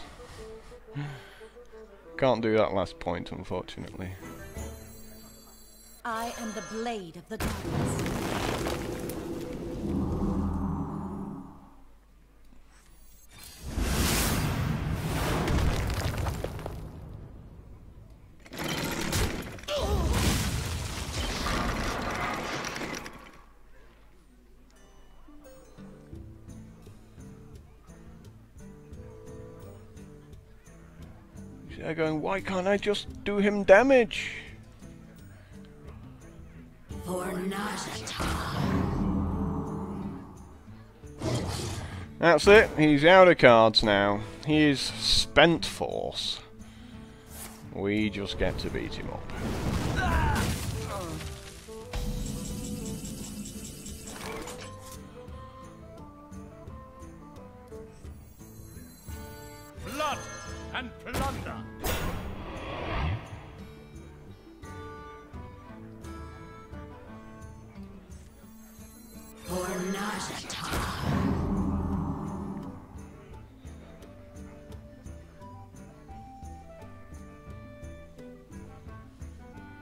Can't do that last point, unfortunately. I am the blade of the goddess. They're going, why can't I just do him damage? For Nazata. That's it, he's out of cards now. He is spent force. We just get to beat him up. Blood and plunder. For Nazata.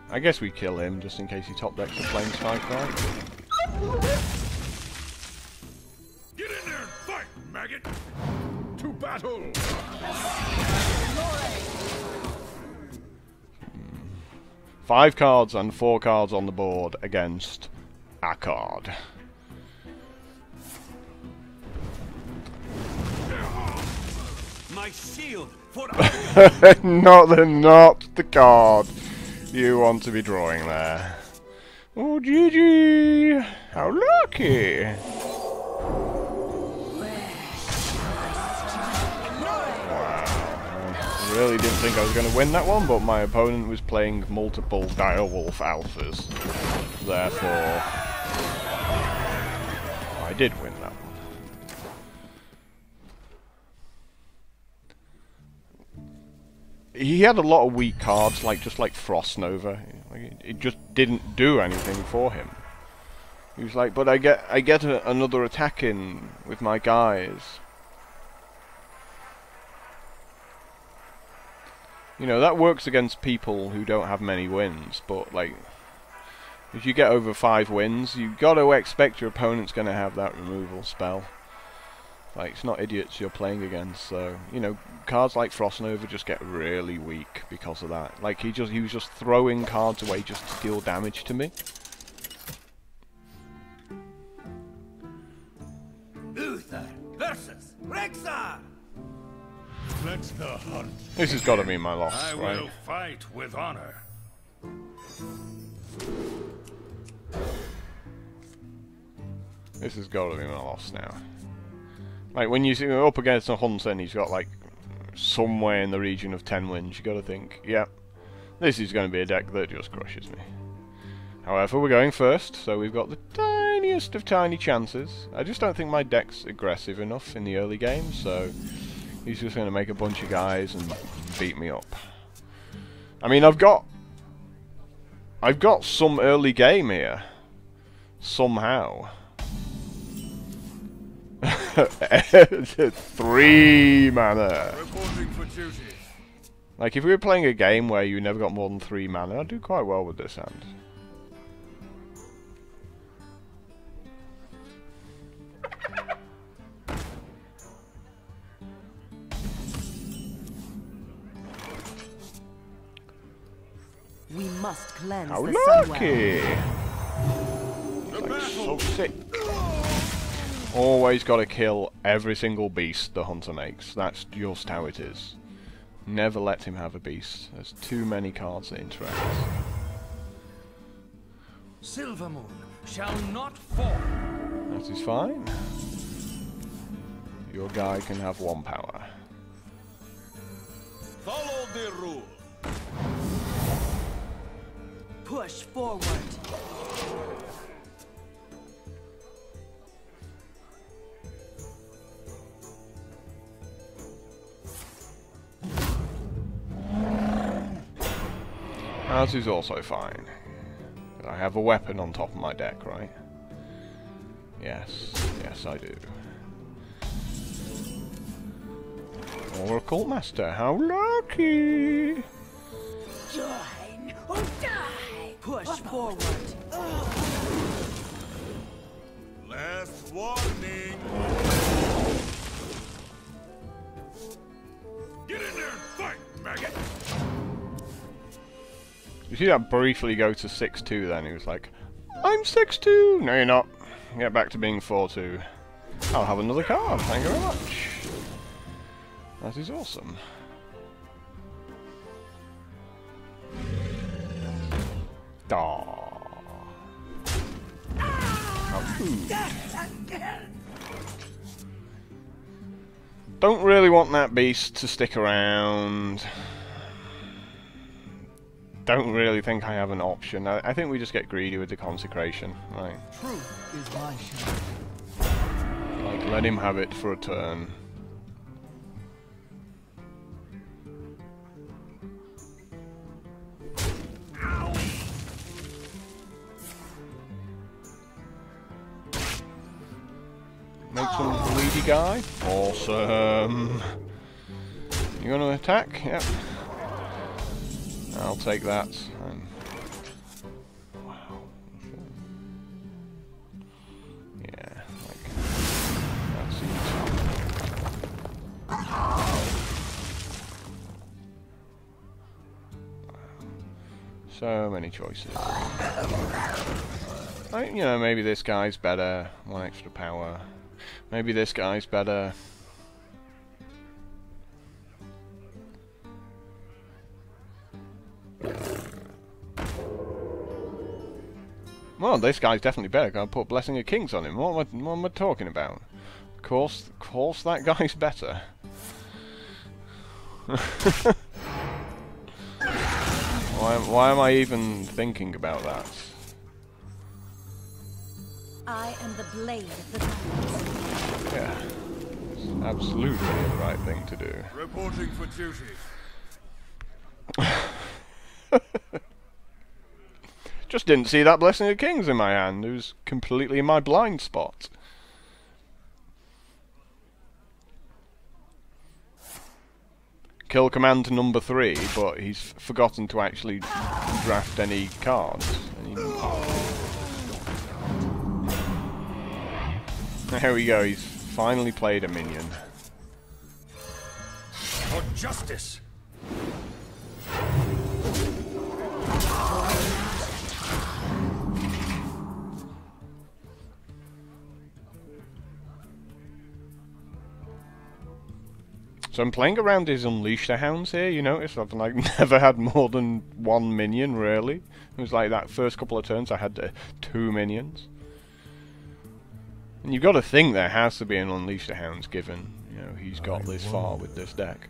I guess we kill him just in case he top decks the Planeswalker, right? Get in there and fight, maggot! To battle! 5 cards and 4 cards on the board against a card. My shield for Not the card you want to be drawing there. Oh, GG! How lucky! Wow. I really didn't think I was going to win that one, but my opponent was playing multiple Direwolf alphas. Therefore, I did win that one. He had a lot of weak cards, just like Frost Nova. It just didn't do anything for him. He was like, but I get another attack in with my guys. You know, that works against people who don't have many wins, but like, if you get over 5 wins, you've got to expect your opponent's going to have that removal spell. Like, it's not idiots you're playing against, so, you know, cards like Frost Nova just get really weak because of that. Like, he was just throwing cards away just to deal damage to me. Uther versus Rexar! Let's the hunt. This has got to be my loss, I right? will fight with honor. This has got to be my loss now. Like, when you see him up against a Hunter and he's got, like, somewhere in the region of 10 wins, you got to think, yeah, this is going to be a deck that just crushes me. However, we're going first, so we've got the tiniest of tiny chances. I just don't think my deck's aggressive enough in the early game, so he's just going to make a bunch of guys and beat me up. I mean, I've got some early game here. Somehow. 3 mana. Reporting for duty. Like, if we were playing a game where you never got more than 3 mana, I'd do quite well with this hand. We must cleanse How the Sunwell. lucky! Like, so sick. Always gotta kill every single beast the hunter makes. That's just how it is. Never let him have a beast. There's too many cards that interact. Silver Moon shall not fall. That is fine. Your guy can have 1 power. Follow the rule. Push forward. Ours is also fine. I have a weapon on top of my deck, right? Yes, yes I do. Oracle Master, how lucky! Join or die! Push forward. Last warning. Get in there and fight, maggot. You see that briefly go to 6-2 then? He was like, I'm 6-2! No, you're not. Get back to being 4-2. I'll have another card, thank you very much. That is awesome. Aww. Don't really want that beast to stick around. Don't really think I have an option. I think we just get greedy with the consecration. Right. Truth is my shield. Like, let him have it for a turn. Make some greedy guy. Awesome. You gonna attack? Yep. I'll take that. Wow. Yeah, like that's it. So many choices. You know, maybe this guy's better. 1 extra power. Maybe this guy's better. Well, this guy's definitely better. I'll put Blessing of Kings on him. What am I talking about? Of course that guy's better. Why am I even thinking about that? I am the blade of the gods. Yeah. It's absolutely the right thing to do. Reporting for duty. Just didn't see that Blessing of Kings in my hand. It was completely in my blind spot. Kill command number 3, but he's forgotten to actually draft any cards. There we go, he's finally played a minion. For justice. So I'm playing around his Unleash the Hounds here, you notice? I've like never had more than 1 minion, really. It was like that first couple of turns I had 2 minions. And you've got to think there has to be an Unleash the Hounds given, you know, he's got this far with this deck.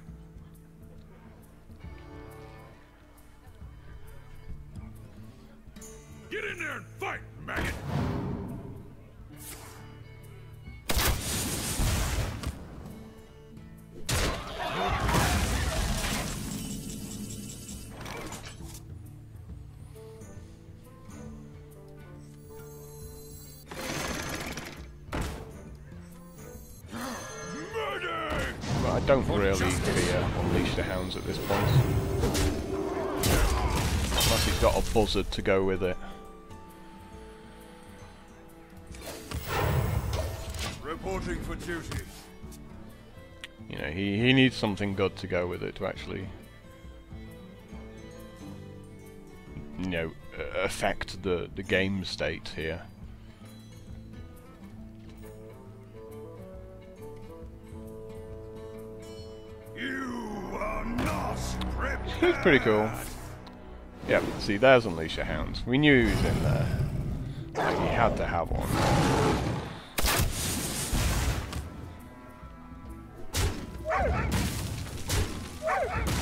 Get in there and fight, maggot. don't really fear Unleash the Hounds at this point. Unless he's got a buzzard to go with it. Reporting for duty. You know, he needs something good to go with it to actually, you know, affect the game state here. You are not prepared. He's pretty cool. Yep, see, there's Unleash the Hounds. We knew he was in there. Like, he had to have one.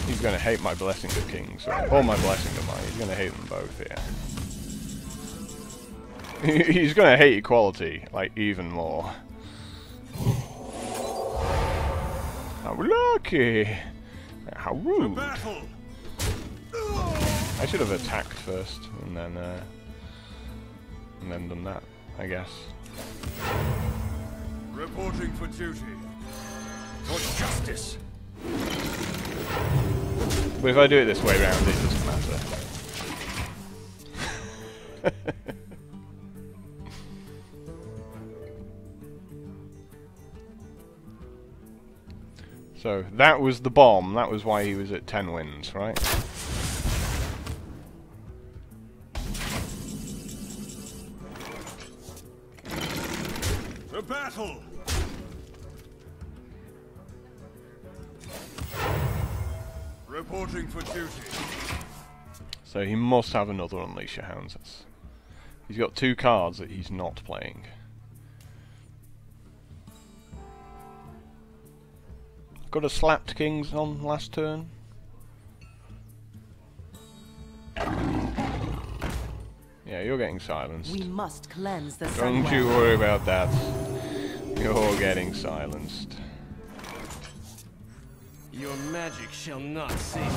He's gonna hate my Blessing of Kings, right? Or my Blessing of Mine. He's gonna hate them both here. He's gonna hate equality, like, even more. How lucky! How rude! I should have attacked first, and then done that, I guess. Reporting for duty. For justice. But if I do it this way round, it doesn't matter. So, that was the bomb. That was why he was at 10 wins, right? For battle! Reporting for duty. So he must have another Unleash the Hounds. He's got 2 cards that he's not playing. Got a slapped Kings on last turn. Yeah, you're getting silenced. We must cleanse the Don't you worry about that. You're getting silenced. Your magic shall not save me.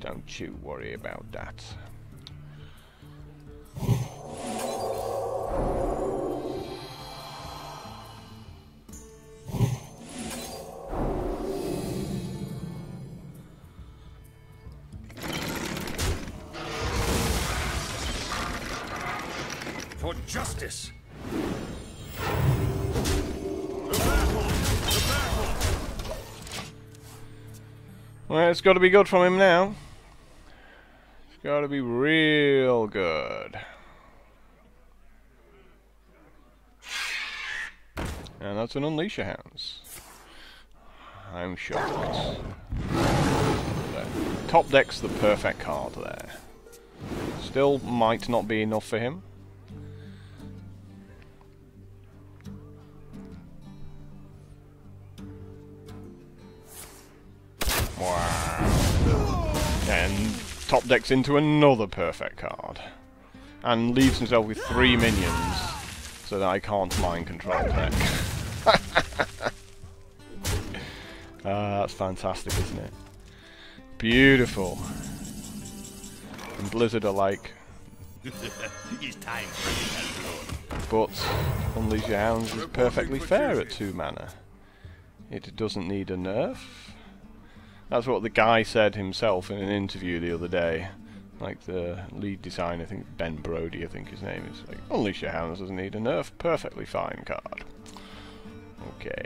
Don't you worry about that. For justice. Well, it's got to be good from him now. It's got to be real good. And that's an Unleash the Hounds. I'm shocked. So, top deck's the perfect card there. Still might not be enough for him. Wow. And top decks into another perfect card. And leaves himself with 3 minions, so that I can't mind control tech. That's fantastic, isn't it? Beautiful. And Blizzard are like... It's time for it. But Unleash the Hounds is perfectly fair at 2 mana. It doesn't need a nerf. That's what the guy said himself in an interview the other day. Like the lead designer, I think Ben Brody, I think his name is. Like, Unleash the Hounds doesn't need a nerf. Perfectly fine card. Okay.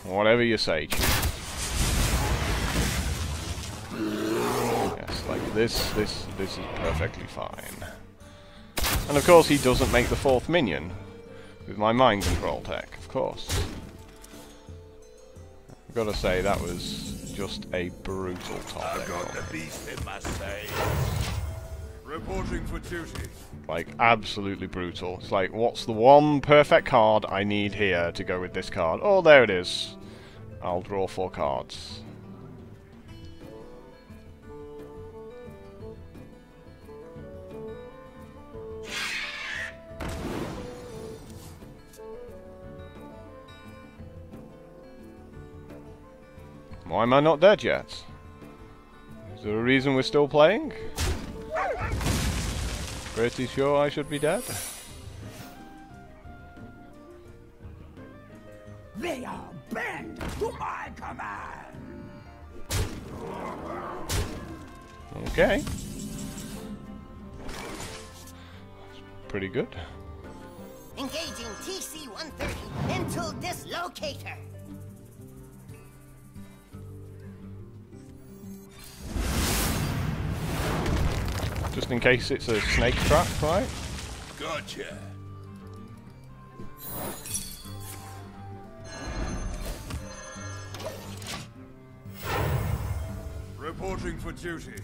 Whatever you say, Chief. Yes, like this is perfectly fine. And of course he doesn't make the 4th minion with my mind control tech, of course. I've got to say, that was just a brutal top deck. I've got the beast in my sight. Reporting for duty. Like, absolutely brutal. It's like, what's the one perfect card I need here to go with this card? Oh, there it is. I'll draw 4 cards. Why am I not dead yet? Is there a reason we're still playing? Pretty sure I should be dead. They all bend to my command. Okay. Pretty good. Engaging TC-130 into dislocator. Just in case it's a snake trap, right? Gotcha. Reporting for duty.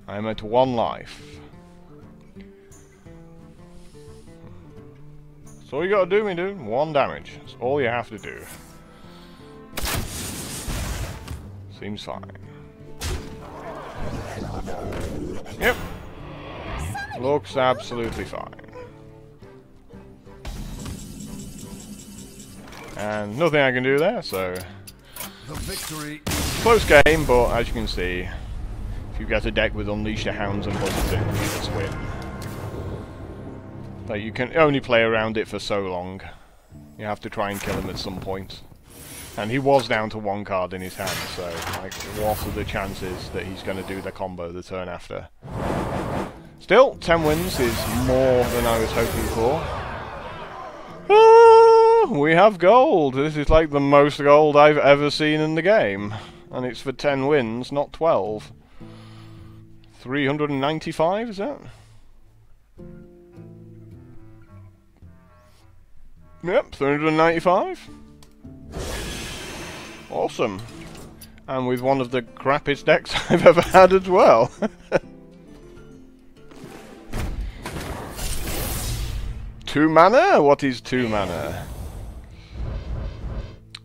I'm at 1 life. That's all you gotta do, me dude. 1 damage. That's all you have to do. Seems fine. Yep. Looks absolutely fine. And nothing I can do there, so... The victory. Close game, but as you can see, if you get a deck with Unleash the Hounds and Buzzards in, you just win. Like, you can only play around it for so long. You have to try and kill him at some point. And he was down to 1 card in his hand, so, like, what are the chances that he's going to do the combo the turn after? Still, 10 wins is more than I was hoping for. We have gold! This is like the most gold I've ever seen in the game. And it's for 10 wins, not 12. 395, is that? Yep, 395. Awesome. And with one of the crappiest decks I've ever had as well. 2 mana? What is 2 mana?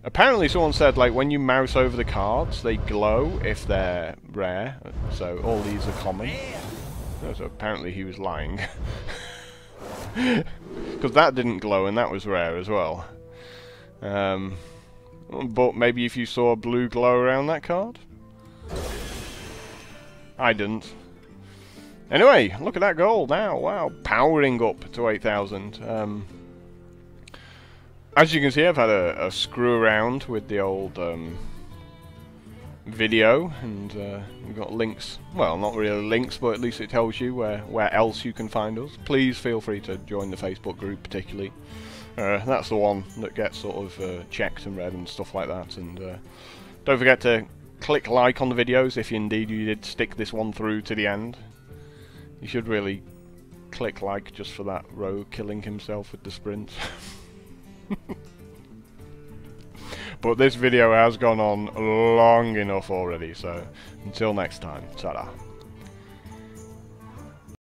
Apparently someone said, like, when you mouse over the cards, they glow if they're rare. So all these are common. So apparently he was lying. Because that didn't glow and that was rare as well. But maybe if you saw a blue glow around that card? I didn't. Anyway, look at that gold now. Wow, powering up to 8,000. As you can see, I've had a screw around with the old video, and we've got links. Well, not really links, but at least it tells you where else you can find us. Please feel free to join the Facebook group, particularly. That's the one that gets sort of checked and read and stuff like that. And don't forget to click like on the videos if indeed you did stick this one through to the end. You should really click like just for that rogue killing himself with the sprint. But this video has gone on long enough already, so until next time, ta-da.